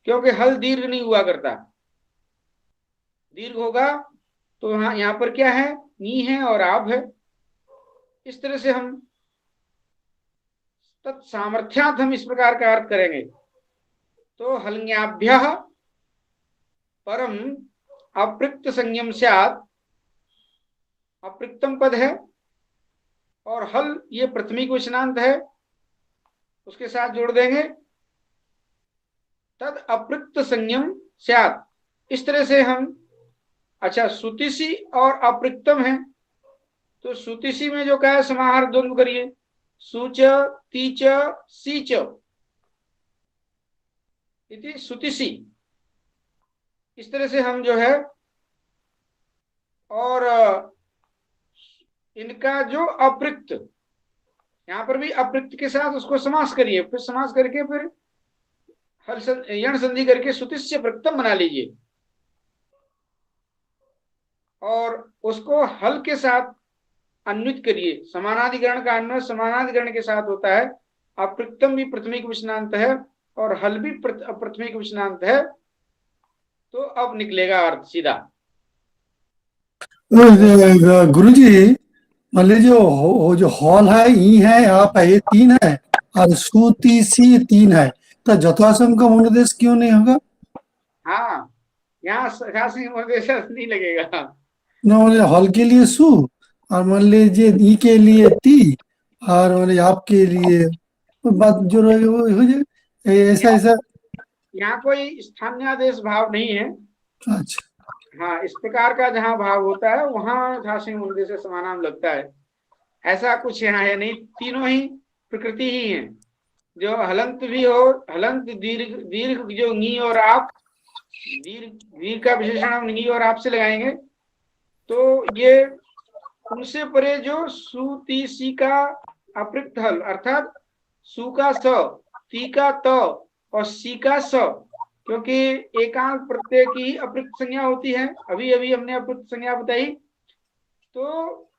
क्योंकि हल दीर्घ नहीं हुआ करता, दीर्घ होगा तो यहाँ पर क्या है, नी है और आप है। इस तरह से हम तत्सामर्थ्यात हम इस प्रकार का अर्थ करेंगे। तो हल्न्याभ्यः परम अपृक्त संयम स्यात्, अपृक्तम पद है और हल ये प्रथमिक वचनांत है, उसके साथ जोड़ देंगे तद अपृक्त संयम स्यात्। इस तरह से हम, अच्छा सुतिसी और अपृक्तम है, तो सुतिसी में जो कहा समाहार द्वंद्व करिए, सुच तीच सीच इति सुतिसी, इस तरह से हम जो है, और इनका जो अपृक्त, यहां पर भी अपृक्त के साथ उसको समास करिए, फिर समास करके फिर यण संधि करके सुतिस्य प्रक्तम बना लीजिए, और उसको हल के साथ अन्वित करिए। समानाधिकरण का अन्वय समानाधिकरण के साथ होता है, अपृक्तम भी प्रथमिक विषनांत है और हल भी प्रथमिक विषनांत है, तो अब निकलेगा अर्थ सीधा। गुरुजी मान लीजिए जो हॉल है, ई है, आप है, ये तीन है, और सूती सी तीन है, तो जथासम का मनोदेश क्यों नहीं होगा? हाँ, यहाँ नहीं लगेगा ना मान लीजिए हॉल के लिए सु, और मान लीजिए ई के लिए ती, और मान लीजिए आपके लिए, तो बात जो रहेगी वो हो जाए, ऐसा ऐसा। यहाँ कोई स्थान्यादेश भाव नहीं है। अच्छा, हाँ, इस प्रकार का जहाँ भाव होता है वहां झांसी मुंडे से समानाम लगता है, ऐसा कुछ यहाँ है नहीं, तीनों ही प्रकृति ही है। जो हलंत भी हो, हलंत दीर्घ, दीर्घ जो नी और आप, दीर्घ दीर्घ का विशेषण हम नी और आप से लगाएंगे, तो ये उनसे परे जो सु ती सी का अपृक्त हल, अर्थात सु का स, ती का त और सी का स, क्योंकि एकांत प्रत्यय की अपृक्त संज्ञा होती है, अभी अभी हमने अपृक्त संज्ञा बताई। तो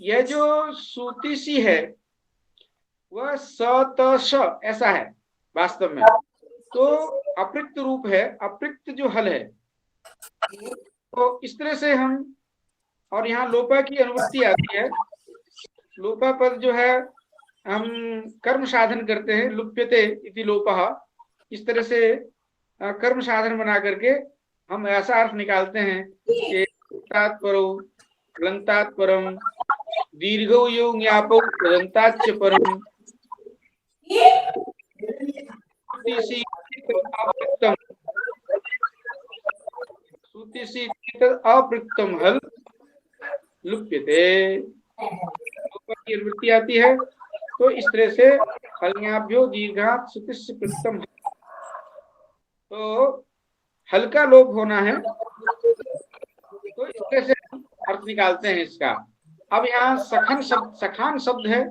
यह जो सूती सी है वह स त श ऐसा है वास्तव में, तो अपृक्त रूप है, अपृक्त जो हल है। तो इस तरह से हम, और यहाँ लोपा की अनुवृत्ति आती है, लोपा पद जो है हम कर्म साधन करते हैं, लुप्यते इति लोपः, इस तरह से कर्म साधन बना करके हम ऐसा अर्थ निकालते हैं कि तात्परो लंतात्परम दीर्घो यो ज्ञापो दंताच्च परम सुतिसी अपृक्तम हल लुप्यते, वृत्ति आती है। तो इस तरह से हल्याभ्यो दीर्घात सुतिस्य पृक्तम, तो हल्का लोप होना है, तो इस तरह से अर्थ निकालते हैं इसका। अब यहाँ सखन शब्द, सखान शब्द है,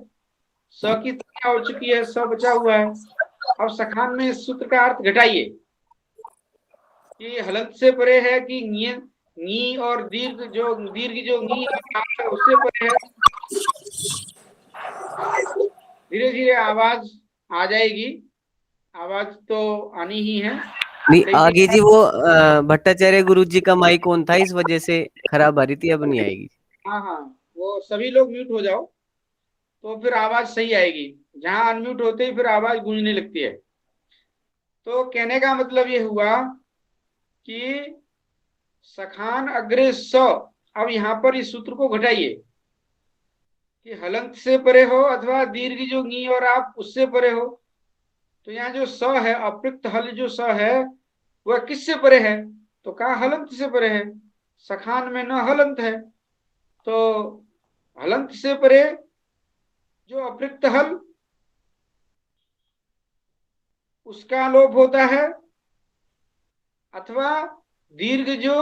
स की संज्ञा हो चुकी है, स बचा हुआ है, अब सखान में इस सूत्र का अर्थ घटाइए कि हलंत से परे है कि नी और दीर्घ जो नी है उससे परे है। धीरे धीरे आवाज आ जाएगी, आवाज तो आनी ही है। नहीं कई आगे कई जी, वो भट्टाचार्य गुरु जी का माइक ऑन था, इस वजह से खराब आ रही थी, अब नहीं आएगी। हाँ हाँ, वो सभी लोग म्यूट हो जाओ तो फिर आवाज सही आएगी। जहां अनम्यूट होते ही फिर आवाज गूंजने लगती है। तो कहने का मतलब ये हुआ कि सखान अग्रे स। अब यहाँ पर इस सूत्र को घटाइए कि हलंत से परे हो अथवा दीर्घ जो नी और आप उससे परे हो। तो यहाँ जो स है, अपृक्त हल जो स है, वह किससे परे है? तो कहा हलंत से परे है। सखान में न हलंत है, तो हलंत से परे जो अपृक्त हल उसका लोप होता है, अथवा दीर्घ जो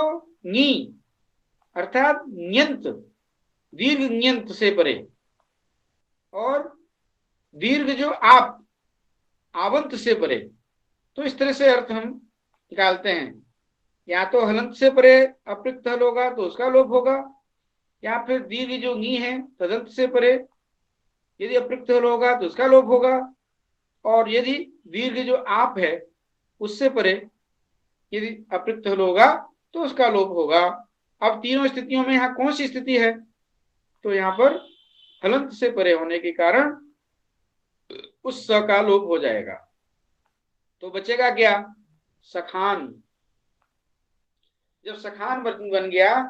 नी अर्थात न्यंत, दीर्घ न्यंत से परे, और दीर्घ जो आप आवंत से परे। तो इस तरह से अर्थ हम निकालते हैं। या तो हलंत से परे अपृक्त हल होगा तो उसका लोप होगा, या फिर दीर्घ जो नी है तदंत से परे यदि अपृक्त हल होगा तो उसका लोप होगा, और यदि दीर्घ जो आप है उससे परे यदि अपृक्त हल होगा तो उसका लोप होगा। अब तीनों स्थितियों में यहाँ कौन सी स्थिति है? तो यहाँ पर हलंत से परे होने के कारण उस स का लोप हो जाएगा। तो बचेगा क्या? सखान। जब सखान बन गया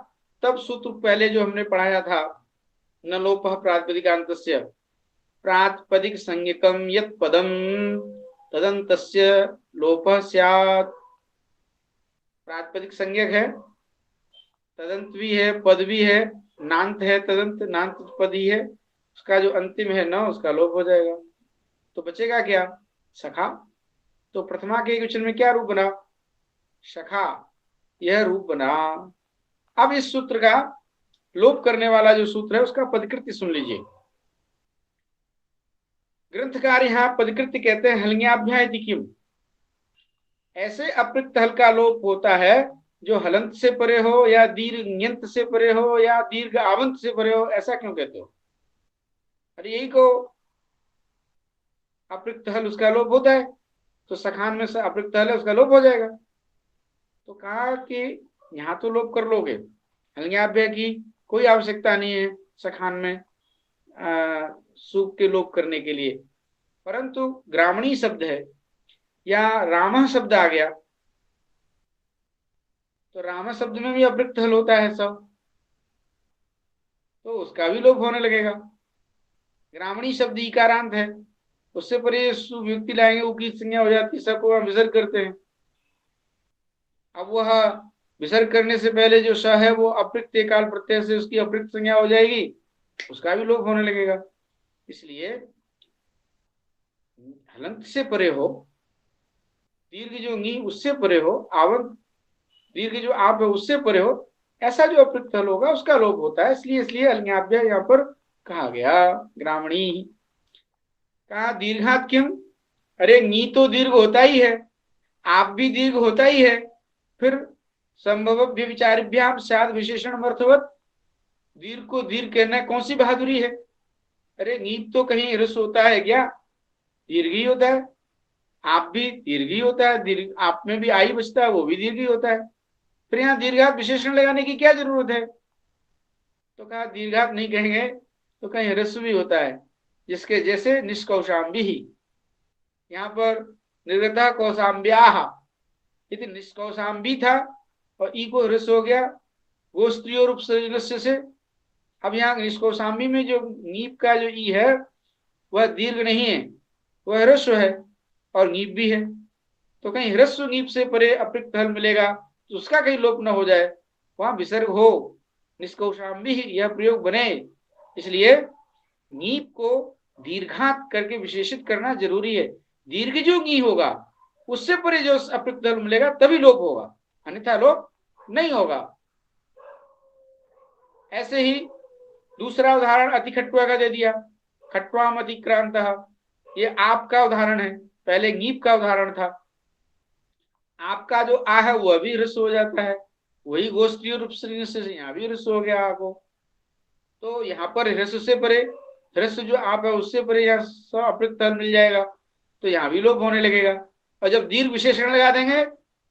तब सूत्र पहले जो हमने पढ़ाया था, न लोप प्रातिपदिकान्तस्य प्रातिपदिक संज्ञकम यत् पदम तदन्तस्य लोपः स्यात्। प्रातिपदिक संज्ञक है, तदंत भी है, पद भी है, नांत है, तदंत नांत पद ही है, उसका जो अंतिम है न उसका लोप हो जाएगा। तो बचेगा क्या? सखा। तो प्रथमा के एक वचन में क्या रूप बना? सखा, यह रूप बना। अब इस सूत्र का लोप करने वाला जो सूत्र है उसका पदकृत्य सुन लीजिए। ग्रंथकार यहाँ पदकृत्य कहते हैं हलन्याभ्याय किम। ऐसे अपृक्त हल का लोप होता है जो हलंत से परे हो या दीर्घ न्यंत से परे हो या दीर्घ आवंत से परे हो। ऐसा क्यों कहते हो? अरे यही को अपृक्त हल उसका लोप होता है, तो सखान में से अपृक्त हल है उसका लोप हो जाएगा। तो कहा कि यहाँ तो लोप कर लोगे, हलन्याभ्याय की कोई आवश्यकता नहीं है सखान में सूप के लोप करने के लिए, परंतु ग्रामणी शब्द है या राम शब्द आ गया तो राम शब्द में भी अपृक्त हल होता है सब, तो उसका भी लोप होने लगेगा। ग्रामणी शब्द इकारांत है, उससे परे सुव्युक्ति लाएंगे उकी संज्ञा हो जाती, सबको हम विसर्ग करते हैं। अब वह विसर्ग करने से पहले जो श है वो अपृक्त एकाल प्रत्यय से उसकी अपृक्त संज्ञा हो जाएगी, उसका भी लोप होने लगेगा। इसलिए हलंत से परे हो, दीर्घ जो नी उससे परे हो, आवंत दीर्घ जो आप है उससे परे हो, ऐसा जो अपृक्त हल होगा उसका लोप होता है। इसलिए हलन्याभ्याय यहाँ पर कहा गया ग्रामणी। कहा दीर्घात किम? अरे नी तो दीर्घ होता ही है, आप भी दीर्घ होता ही है, फिर संभव व्यभिचारिभ्याम स्याद विशेषण अर्थवत। दीर्घ को दीर्घ कहना कौन सी बहादुरी है? अरे नी तो कहीं ह्रस्व होता है क्या? दीर्घ ही होता है। आप भी दीर्घ ही होता है, दीर्घ आप में भी आई बचता है, वो भी दीर्घ ही होता है। फिर यहाँ दीर्घात विशेषण लगाने की क्या जरूरत है? तो कहा दीर्घात नहीं कहेंगे तो कहीं ह्रस्व भी होता है, जिसके जैसे निष्कौशाम्बी ही। यहाँ पर निर्गता कौशाम्ब्याह, यदि निष्कौशाम्बी था और ई को ह्रस्व हो गया वो स्त्रियों रूप से। अब यहाँ निष्कौशाम्बी में जो नीप का जो ई है वह दीर्घ नहीं है, वह ह्रस्व है और नीप भी है। तो कहीं ह्रस्व नीप से परे अपृक्त हल मिलेगा तो उसका कहीं लोप न हो जाए, वहां विसर्ग हो, निष्कौशाम्बी यह प्रयोग बने। इसलिए नीप को दीर्घात करके विशेषित करना जरूरी है। दीर्घ जो नी होगा उससे परे जो अपृक्त हल मिलेगा तभी लोप होगा, अन्यथा लोप नहीं होगा। ऐसे ही दूसरा उदाहरण अति खट्वा का दे दिया, खट्वाम अतिक्रांत, ये आपका उदाहरण है। पहले ङीप का उदाहरण था। आपका जो आ है वह भी ह्रस्व हो जाता है, वही गोष्ठी रूप से यहाँ भी ह्रस्व हो गया आ को। तो यहाँ पर ह्रस्व से परे, ह्रस्व जो आप है उससे परे यहाँ स अपृक्त हल मिल जाएगा, तो यहाँ भी लोप होने लगेगा। और जब दीर्घ विशेषण लगा देंगे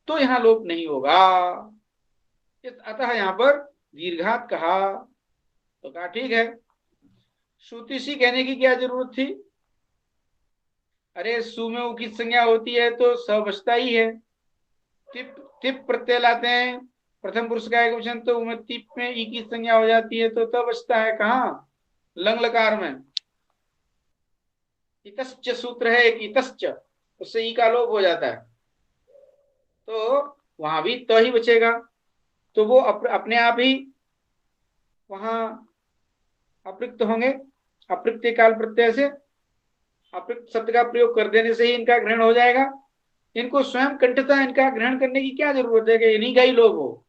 तो यहाँ लोप नहीं होगा। अतः यहाँ पर दीर्घात कहा। तो कहा ठीक है, श्रुति सी कहने की क्या जरूरत थी? अरे सु में उ की संज्ञा होती है तो स बचता ही है। तिप तिप प्रत्यय लाते हैं प्रथम पुरुष का एक वचन, तो उमें तिप में ई की संज्ञा हो जाती है तो तब बचता है कहाँ? लंग लकार में। इतश्च सूत्र है एक, इतश्च, उससे ई का लोप हो जाता है, तो वहां भी त ही बचेगा। तो वो अपने आप ही वहां अपृक्त होंगे। अपृक्त काल प्रत्यय से अपृक्त शब्द का प्रयोग कर देने से ही इनका ग्रहण हो जाएगा। इनको स्वयं कंठता इनका ग्रहण करने की क्या जरूरत है कि इन्हीं का ही लोप हो?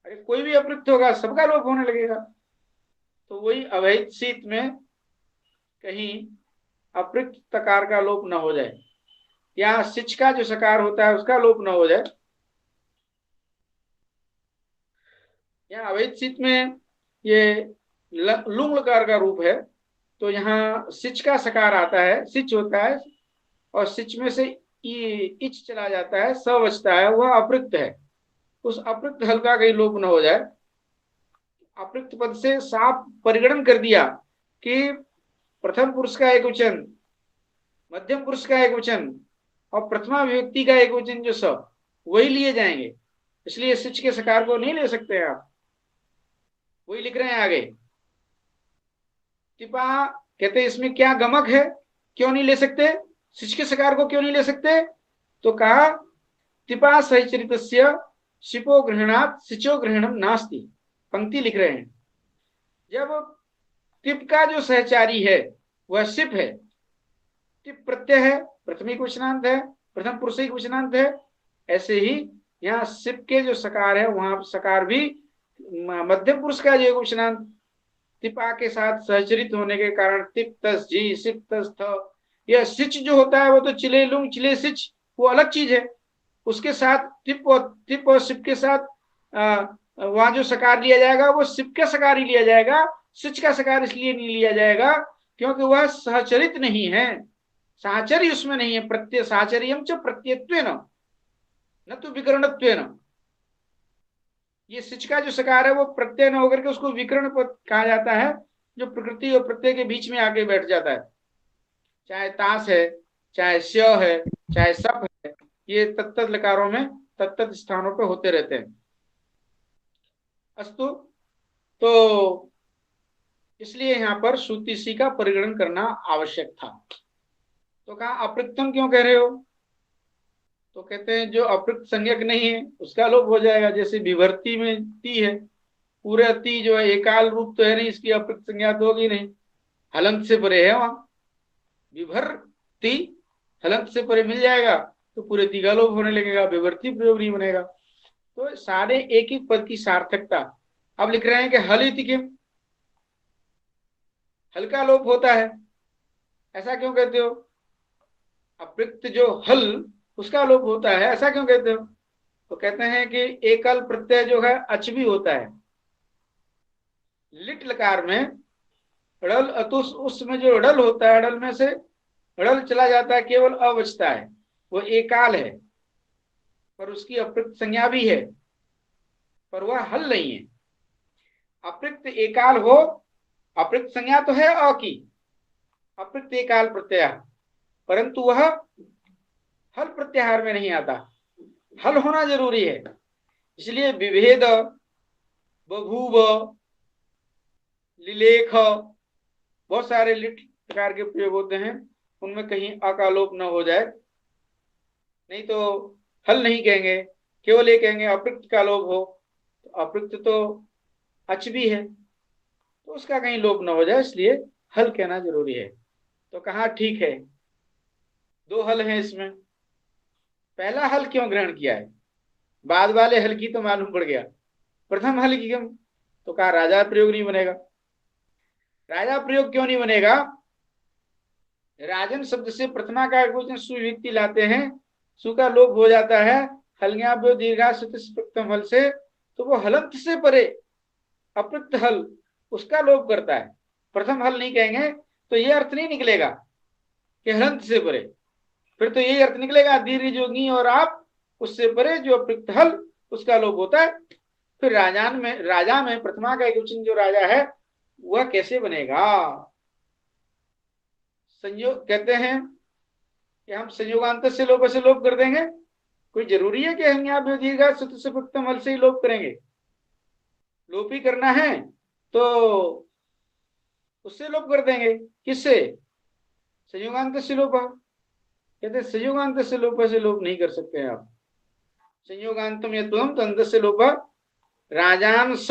अगर कोई भी अपृक्त होगा सबका लोप होने लगेगा। तो वही अवैध शीत में कहीं अपृक्त तकार का लोप न हो जाए, या सिच का जो सकार होता है उसका लोप न हो जाए। यहाँ अवैध शीत में ये लुंग लकार का रूप है, तो यहाँ सिच का सकार आता है, सिच होता है, और सिच में से इच चला जाता है, स बचता है, वह अपृक्त है। उस अपृक्त हल का कहीं लोप न हो जाए। अपृक्त पद से साफ परिगणन कर दिया कि प्रथम पुरुष का एक वचन, मध्यम पुरुष का एक वचन और प्रथमा विभक्ति का एक वचन जो स, वही लिए जाएंगे। इसलिए सिच के सकार को नहीं ले सकते आप। वही लिख रहे हैं आगे, टिपा कहते हैं इसमें क्या गमक है, क्यों नहीं ले सकते? सिच के सकार को क्यों नहीं ले सकते? तो कहा टिपा सहिचरितस्य शिपो ग्रहणात् सिचो ग्रहणम नास्ति। पंक्ति लिख रहे हैं, जब टिप का जो सहचारी है वह सिप है, टिप प्रत्यय है, प्रथमिक वचनांत है, प्रथम पुरुषिक वचनांत है, ऐसे ही यहाँ सिप के जो सकार है वहां सकार भी मध्यम पुरुष का जो वचनांत टिपा के साथ सहचरित होने के कारण टिप तस जी सिप तस थ, यह सिच जो होता है वो तो चिले लुंग चिले सिच, वो अलग चीज है। उसके साथ टिप और सिप के साथ वहां जो सकार लिया जाएगा वो सिप का सकार ही लिया जाएगा, सिच का सकार इसलिए नहीं लिया जाएगा क्योंकि वह सहचरित नहीं है, साचर्य उसमें नहीं है। प्रत्यय साचर्यम च प्रत्ययत्वेन न तो विकरणत्वेन। ये सिच का जो सकार है वो प्रत्यय न होकर के उसको विकरण कहा जाता है, जो प्रकृति और प्रत्यय के बीच में आके बैठ जाता है। चाहे तास है, चाहे स्य है, चाहे सप है, ये तत्त लकारों में तत्त स्थानों पे होते रहते हैं। अस्तु, तो इसलिए यहाँ पर श्रुति सी का परिगणन करना आवश्यक था। तो कहा अपृक्तम क्यों कह रहे हो? तो कहते हैं जो अपृक्त संज्ञक नहीं है उसका लोप हो जाएगा। जैसे विभर्ती में ती है, पूरे ती जो है एकाल रूप तो है नहीं, इसकी अपृक्त संज्ञा तो होगी नहीं, हलंत से परे है, वहां विभर्ती हलंत से परे मिल जाएगा तो पूरे ती का लोप होने लगेगा, विभर्ती प्रयोग नहीं बनेगा। तो सारे एक ही पद की सार्थकता। अब लिख रहे हैं कि हल इति किम, हल का लोप होता है, ऐसा क्यों कहते हो? अपृक्त जो हल उसका लोप होता है, ऐसा क्यों कहते हो? तो कहते हैं कि एकल प्रत्यय जो है अच भी होता है। लिट लकार में ड़ल अतुस, उसमें जो ड़ल होता है ड़ल में से ड़ल चला जाता है, केवल अ बचता है, वो एकाल है पर उसकी अपृक्त संज्ञा भी है, पर वह हल नहीं है। अपृक्त एकाल हो, अपृक्त संज्ञा तो है अ की, अपृक्त एकाल प्रत्यय, परंतु वह हल प्रत्याहार में नहीं आता। हल होना जरूरी है, इसलिए विभेद, बभूव, लिलेख, बहुत सारे लिट प्रकार के प्रयोग होते हैं, उनमें कहीं अ का लोप न हो जाए, नहीं तो हल नहीं कहेंगे, केवल ये कहेंगे अपृक्त का लोप हो। तो अपृक्त तो अच भी है, तो उसका कहीं लोप न हो जाए, इसलिए हल कहना जरूरी है। तो कहा ठीक है, दो हल हैं इसमें, पहला हल क्यों ग्रहण किया है? बाद वाले हल की तो मालूम पड़ गया, प्रथम हल की क्यों? तो कहा राजा प्रयोग नहीं बनेगा। राजा प्रयोग क्यों नहीं बनेगा? राजन शब्द से प्रथमा का एकवचन सुविभक्ति लाते हैं, सु का लोप हो जाता है हल्ङ्याभ्यो दीर्घा प्रथम हल से, तो वो हलंत से परे अपृक्त हल उसका लोप करता है, प्रथम हल नहीं कहेंगे तो ये अर्थ नहीं निकलेगा कि हलंत से परे, फिर तो यही अर्थ निकलेगा दीर्घ जोगी और आप उससे परे जो अपृक्त हल उसका लोप होता है। फिर राजा में प्रथमा का एकवचन जो राजा है वह कैसे बनेगा? संयोग कहते हैं कि हम संयोगांत से लोप कर देंगे, कोई जरूरी है कि हम यहाँ दीर्घा से प्रथम हल से ही लोप करेंगे? लोप ही करना है तो उससे लोप कर देंगे, किससे? संयोगांत से लोप। कहते संयोगांत से लोप नहीं कर सकते हैं आप। संयोगांतम यत्वम तदंत से लोप, राजान स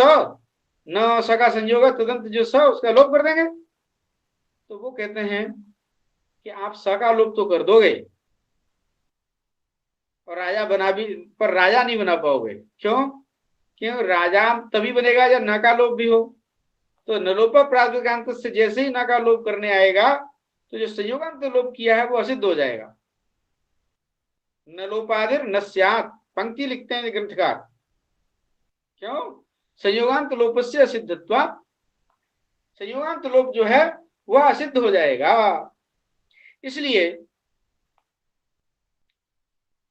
न स का संयोग तदंत जो स उसका लोप कर देंगे, तो वो कहते हैं कि आप स का लोप तो कर दोगे और राजा नहीं बना पाओगे। क्यों राजा तभी बनेगा जब न का लोप भी हो। तो नलोप प्रातिपदिकांत से जैसे ही न का लोप करने आएगा तो जो संयोगांत लोप किया है वो असिद्ध हो जाएगा। नलोपाधिर न स्यात्, पंक्ति लिखते हैं ग्रंथकार। क्यों? संयोगांत लोप से असिद्धत्वा, संयोगांत लोप जो है वह असिद्ध हो जाएगा। इसलिए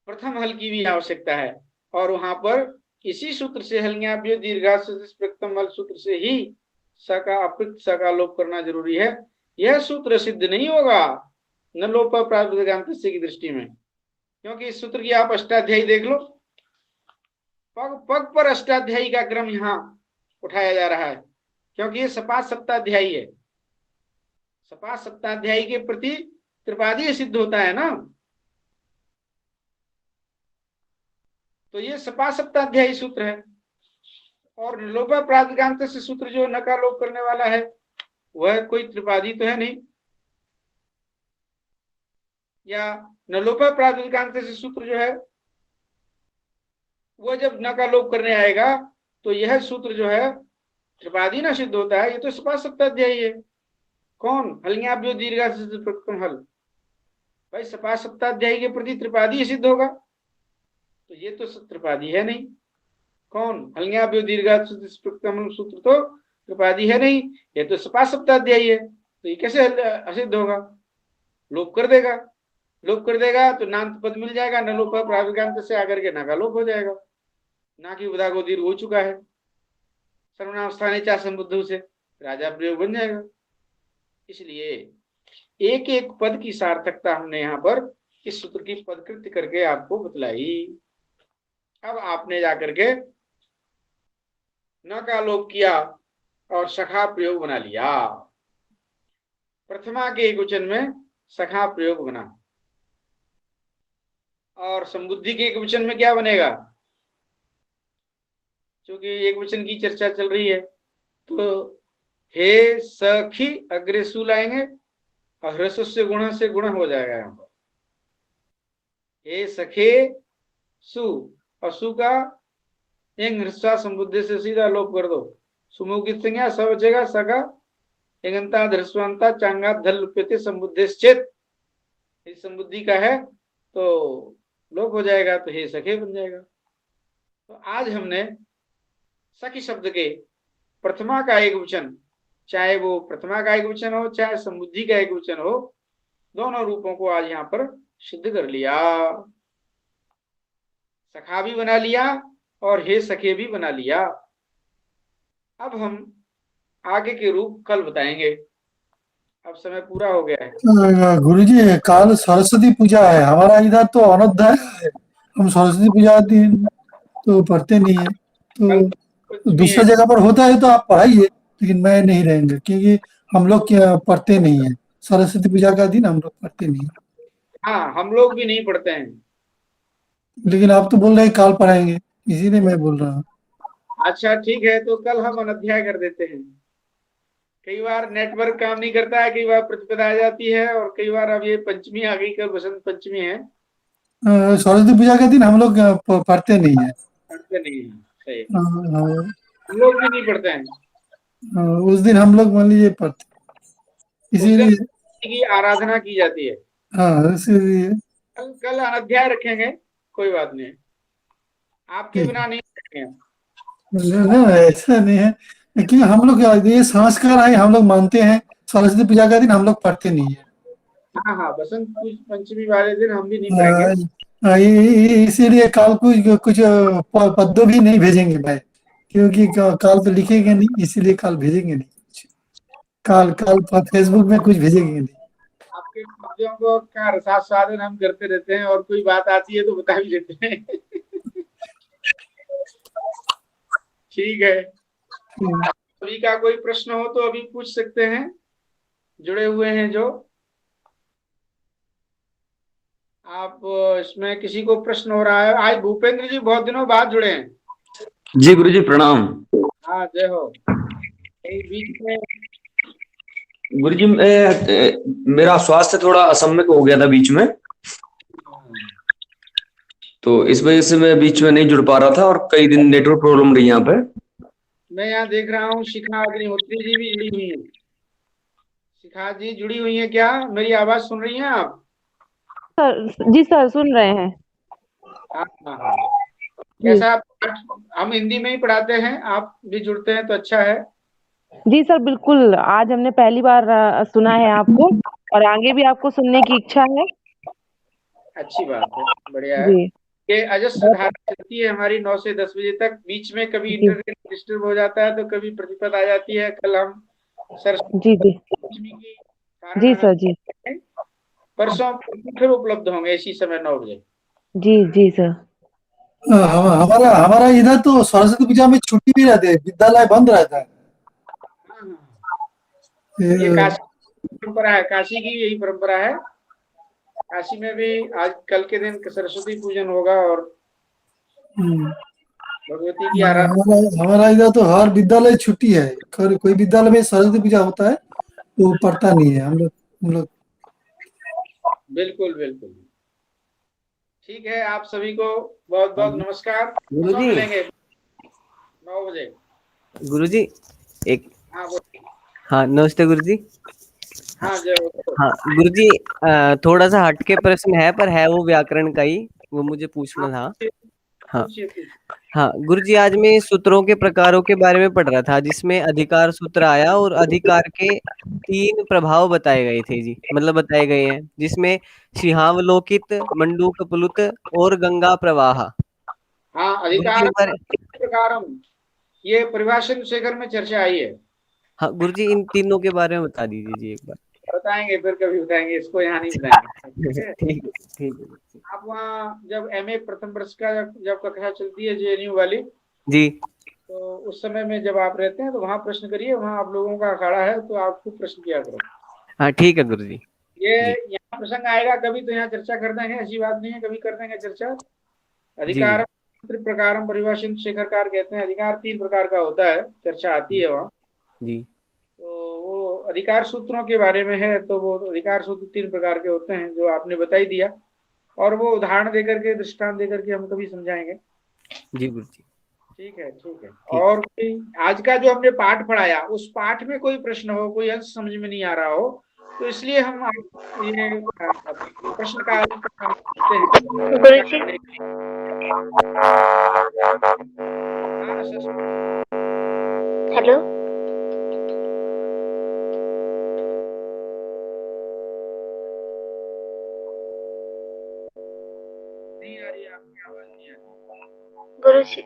प्रथम हल की भी आवश्यकता है और वहां पर इसी सूत्र से हल्ङ्याभ्यो दीर्घा प्रथम हल सूत्र से ही स का अपृक्त स का लोप करना जरूरी है। यह सूत्र सिद्ध नहीं होगा न लोप प्रातिपदिकांत की दृष्टि में, क्योंकि इस सूत्र की आप अष्टाध्यायी देख लो, पग पग पर अष्टाध्यायी का क्रम यहाँ उठाया जा रहा है, क्योंकि ये सपाद सप्ताध्यायी है। सपाद सप्ताध्यायी के प्रति त्रिपादी सिद्ध होता है ना, तो ये सपाद सप्ताध्यायी सूत्र है। और लोप प्रातिपदिकांत से सूत्र जो न का लोप करने वाला है वह कोई त्रिपादी तो है नहीं, या नलोप प्रातिपदिकांत से सूत्र जो है वह जब न का लोप करने आएगा तो यह सूत्र जो है त्रिपादी न सिद्ध होता है। ये तो सपाद सप्ताध्यायी है। कौन? हल्ङ्याभ्यो दीर्घा से प्रथम हल। भाई सपाद सप्ताध्यायी के प्रति त्रिपादी सिद्ध होगा, तो ये तो त्रिपादी है नहीं। कौन? हल्ङ्याभ्यो दीर्घा से प्रथम हल सूत्र तो त्रिपादी है नहीं, ये तो सपाद सप्ताध्यायी है, तो ये कैसे असिद्ध होगा? लोप कर देगा तो नान्त पद मिल जाएगा, न लोप प्रातिपदिकांत से आकर के ना का लोप हो जाएगा। ना की उदा को दीर्घ हो चुका है, सर्वनाम स्थाने चा संबुद्ध से राजा प्रयोग बन जाएगा। इसलिए एक एक पद की सार्थकता हमने यहाँ पर इस सूत्र की पदकृत्य करके आपको बतलाई। अब आपने जाकर के न का लोप किया और सखा प्रयोग बना लिया। प्रथमा के एकवचन में सखा प्रयोग बना, और संबुद्धि के एकवचन में क्या बनेगा? क्योंकि एकवचन की चर्चा चल रही है तो हे सखी अग्रे सु लाएंगे और ह्रस्व से गुण हो जाएगा यहाँ पर। हे सखे सु, और सु का एंग ह्रस्वा संबुद्धि से सीधा लोप कर दो, सुमुख की संज्ञा स बचेगा, स का एंगंता ध्रस्वांता चांगा धल लुप्यते संबुद्धेश्चेत, इस संबुद्धि का है तो लोप हो जाएगा, तो हे सखे बन जाएगा। तो आज हमने सखी शब्द के प्रथमा का एकवचन, चाहे वो प्रथमा का एकवचन हो चाहे संबुद्धि का एकवचन हो, दोनों रूपों को आज यहाँ पर सिद्ध कर लिया। सखा भी बना लिया और हे सखे भी बना लिया। अब हम आगे के रूप कल बताएंगे, अब समय पूरा हो गया है। गुरुजी कल सरस्वती पूजा है, हमारा इधर तो अनोध्याय है, हम सरस्वती पूजा दिन तो पढ़ते नहीं है, तो दूसरा जगह पर होता है तो आप पढ़ाइए, लेकिन मैं नहीं रहेंगे क्योंकि हम लोग क्या पढ़ते नहीं है, सरस्वती पूजा का दिन हम लोग पढ़ते नहीं। हाँ, हम लोग भी नहीं पढ़ते हैं, लेकिन आप तो बोल रहे हैं कल पढ़ाएंगे, इसीलिए मैं बोल रहा हूँ। अच्छा ठीक है, तो कल हम अनध्याय कर देते हैं। कई बार नेटवर्क काम नहीं करता है, कई बार प्रतिपदा आ जाती है, और कई बार अब ये पंचमी आ गई, कल बसंत पंचमी है। सरस्वती पूजा के दिन हम लोग पढ़ते नहीं है, पढ़ते नहीं है, सही, हम लोग भी नहीं पढ़ते हैं। उस दिन हम लोग मान लीजिए पढ़ते, इसीलिए की आराधना की जाती है। हाँ इसीलिए कल कल अनध्याय रखेंगे, कोई बात नहीं, आपके बिना नहीं रखेंगे। ना ऐसा नहीं है, क्योंकि हम लोग ये संस्कार है, हम लोग मानते हैं सरस्वती पूजा का दिन हम लोग पढ़ते नहीं है। हाँ हाँ, बसंत पंचमी वाले दिन हम भी नहीं पढ़ेंगे। इसीलिए काल कुछ पद्य भी नहीं भेजेंगे भाई, क्योंकि काल तो लिखेंगे नहीं, इसीलिए काल भेजेंगे नहीं कुछ। काल काल फेसबुक में कुछ भेजेंगे नहीं। आपके पद्यों को का रसास्वादन हम करते रहते हैं, और कोई बात आती है तो बता भी देते हैं। ठीक है, सभी का कोई प्रश्न हो तो अभी पूछ सकते हैं, जुड़े हुए हैं जो। आप इसमें किसी को प्रश्न हो रहा है? आज भूपेंद्र जी बहुत दिनों बाद जुड़े हैं। जी गुरु जी प्रणाम। हाँ जय हो। बीच में गुरु जी मेरा स्वास्थ्य थोड़ा असममित हो गया था बीच में, तो इस वजह से मैं बीच में नहीं जुड़ पा रहा था, और कई दिन नेटवर्क प्रॉब्लम रही यहाँ पे। मैं यहाँ देख रहा हूँ शिखा अग्निहोत्री जी भी जुड़ी हुई है। शिखा जी जुड़ी हुई है क्या? मेरी आवाज सुन रही हैं आप? सर जी सर सुन रहे हैं। हाँ हाँ हाँ। जी कैसा पाठ? हम हिंदी में ही पढ़ाते हैं, आप भी जुड़ते हैं तो अच्छा है। जी सर बिल्कुल, आज हमने पहली बार सुना है आपको, और आगे भी आपको सुनने की इच्छा है। अच्छी बात है, बढ़िया है। जी ये अजस्र धारा चलती है हमारी 9 से 10 बजे तक। बीच में कभी जी इंटरनेट डिस्टर्ब हो जाता है तो कभी प्रतिपद आ जाती है। कल हम सरस्वती जी पंचमी की कारण जी सर जी आनंद परसों फिर उपलब्ध होंगे इसी समय 9 बजे। जी सर। हमारा हमारा इधर तो सरस्वती पूजा में छुट्टी भी रहती है, विद्यालय बंद रहता है। हाँ, हाँ। ये काशी की परंपरा है, काशी की यही परंपरा है। काशी में भी आज कल के दिन सरस्वती पूजन होगा और भगवती की आराधना। हमारा इधर तो हर विद्यालय छुट्टी है, कोई विद्यालय में सरस्वती पूजा होता है वो पढ़ता नहीं है। हम लोग बिल्कुल बिल्कुल। ठीक है, आप सभी को बहुत बहुत नमस्कार। गुरु जी, मिलेंगे 9 बजे। गुरु जी एक, हाँ बोलिए। हाँ नमस्ते गुरु जी। हाँ जय हो। हाँ गुरु जी, थोड़ा सा हटके प्रश्न है, पर है वो व्याकरण का ही, वो मुझे पूछना था। हाँ पूछिए पूछिए। हाँ गुरु जी, आज मैं सूत्रों के प्रकारों के बारे में पढ़ रहा था, जिसमें अधिकार सूत्र आया और अधिकार के 3 प्रभाव बताए गए थे जी, मतलब बताए गए हैं, जिसमें सिंहावलोकित, मंडूक प्लुत और गंगा प्रवाह। हाँ, गुरु जी अधिकार एक बार, प्रकारम, ये परिभाषण शेखर में चर्चा आई है। हाँ गुरु जी इन तीनों के बारे में बता दीजिए जी एक बार। बताएंगे, फिर कभी बताएंगे, इसको यहाँ नहीं बताएंगे। ठीक है। ठीक है ठीक है आप वहाँ जब एमए प्रथम वर्ष का जब कक्षा चलती है जेएनयू वाली, जी। तो उस समय में जब आप रहते हैं तो वहाँ प्रश्न करिए, वहाँ आप लोगों का अखाड़ा है तो आप खूब प्रश्न किया करो। हाँ ठीक है गुरु जी। ये जी यहाँ प्रसंग आएगा कभी तो यहाँ चर्चा कर देंगे, ऐसी बात नहीं है, कभी कर देंगे चर्चा। जी अधिकार प्रकारम परिभाषण शेखरकार कहते हैं, अधिकार 3 प्रकार का होता है, चर्चा आती है वहाँ। जी तो वो अधिकार सूत्रों के बारे में है, तो वो अधिकार सूत्र 3 प्रकार के होते हैं जो आपने बता ही दिया, और वो उदाहरण देकर के, दृष्टांत देकर के हम कभी समझाएंगे। जी गुरु जी। ठीक है ठीक है। ठीक। और कोई आज का जो हमने पाठ पढ़ाया, उस पाठ में कोई प्रश्न हो, कोई अंश समझ में नहीं आ रहा हो, तो इसलिए हम ये प्रश्न का गुरुजी हेलो नहीं आ रही है, आपकी आवाज नहीं आ रही। गुरुजी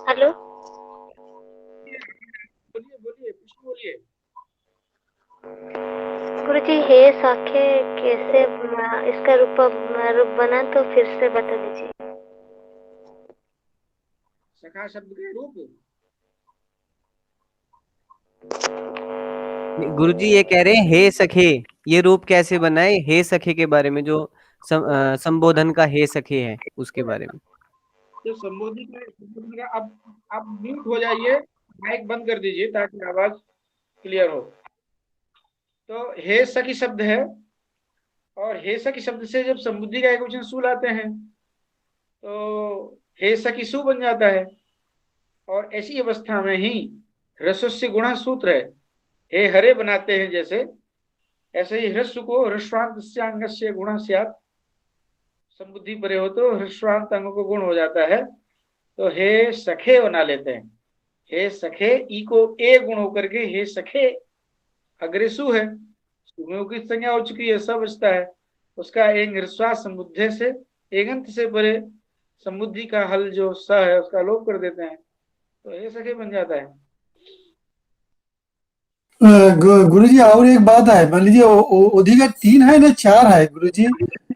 हेलो बोलिए बोलिए, प्रश्न बोलिए। गुरुजी हे साखे कैसे इसका रूप बना, तो फिर से बता दीजिए। सखा शब्द का रूप? गुरु जी ये कह रहे हैं हे सखे, ये रूप कैसे बनाए, हे सखे के बारे में, जो संबोधन का हे सखे है उसके बारे में। जो संबोधन का, अब आप म्यूट हो जाइए, माइक बंद कर दीजिए ताकि आवाज क्लियर हो। तो हे सखी शब्द है, और हे सखी शब्द से जब संबुद्धि का एक वचन सु लाते हैं तो हे सखी सु बन जाता है। और ऐसी अवस्था में ही रसस्य गुणा सूत्र है, हे हरे बनाते हैं जैसे, ऐसे ही ह्रस्व को ह्रस्वांत अंगस्य गुण स्यात्, संबुद्धि परे हो तो ह्रस्वांत अंग को गुण हो जाता है। तो हे सखे बना लेते हैं, हे सखे, ई को ए गुण होकर के हे सखे, अग्रेसु है, सुमेव की संज्ञा हो चुकी है, सब बचता है। उसका एक ह्रस्वा संबुद्धे से एगंत से परे संबुद्धि का हल जो स है उसका लोप कर देते हैं, तो हे सखे बन जाता है। गुरुजी और एक बात है, मान लीजिए अधिकार 3 है ना 4 है गुरुजी?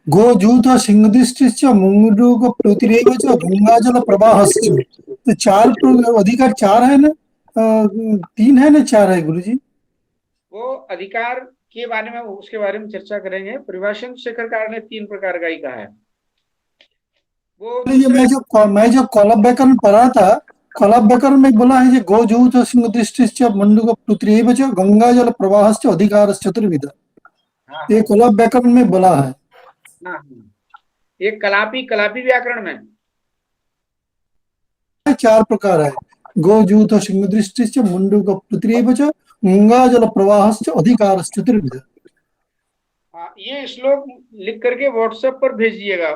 गो जूत सिंहदृष्टिश्च मुंडू को प्रतिरेव च गंगाजल प्रवाहश्च, तो 4 अधिकार 4 है ना? 3 है ना 4 है गुरुजी? वो अधिकार के बारे में, उसके बारे में चर्चा करेंगे। परिभाषण शेखरकार ने 3 प्रकार का ही कहा है। वो मैं जो कौलभ व्याकरण पढ़ा था, कौलभ व्याकरण में बोला है गो जूत सिंहदृष्टिश्च मुंडू को प्रतिरेव च गंगाजल प्रवाहश्च अधिकारश्च चतुर्विध, ये कौलभ व्याकरण में बोला है। हाँ, ये कलापी व्याकरण में 4 प्रकार है, गो जूत सिंहदृष्टिश्च मुंडू को प्रतिरेव च गंगाजल प्रवाहश्च अधिकारश्च चतुर्विध। हाँ, ये श्लोक लिख करके व्हाट्सएप पर भेजिएगा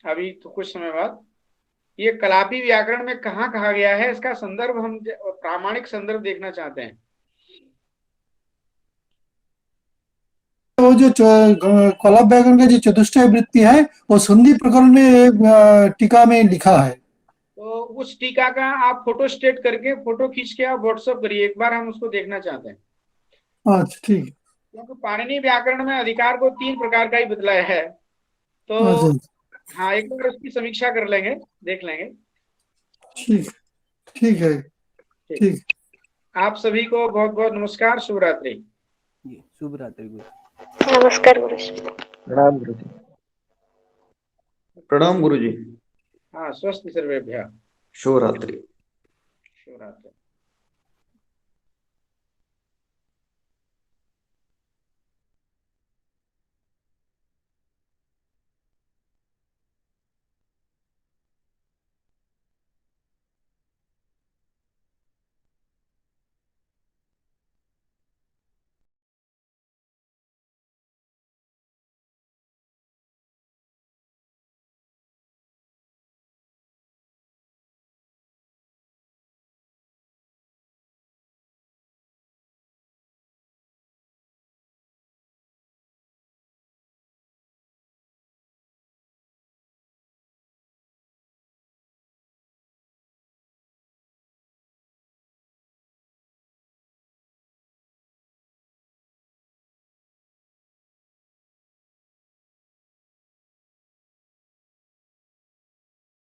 अभी तो कुछ समय बाद। ये कलापी व्याकरण में कहाँ कहा गया है, इसका संदर्भ हम प्रामाणिक संदर्भ देखना चाहते हैं। वो जो कौलभ व्याकरण का जो चतुष्टय वृत्ति है वो संधि प्रकरण में टीका में लिखा है। तो उस टीका का आप फोटो स्टेट करके, फोटो खींच के आप व्हाट्सएप करिए, एक बार हम उसको देखना चाहते हैं। अच्छा ठीक है। क्योंकि पाणिनि व्याकरण में अधिकार को 3 प्रकार का ही बतलाया है, तो हाँ एक बार उसकी समीक्षा कर लेंगे, देख लेंगे। ठीक है। ठीक। आप सभी को बहुत बहुत नमस्कार, शुभ रात्रि। शुभ रात्रि गुरु। नमस्कार गुरुजी। प्रणाम गुरुजी। प्रणाम गुरुजी। हाँ, स्वस्ति सर्वेभ्यः। शुभ रात्रि। शुभ रात्रि।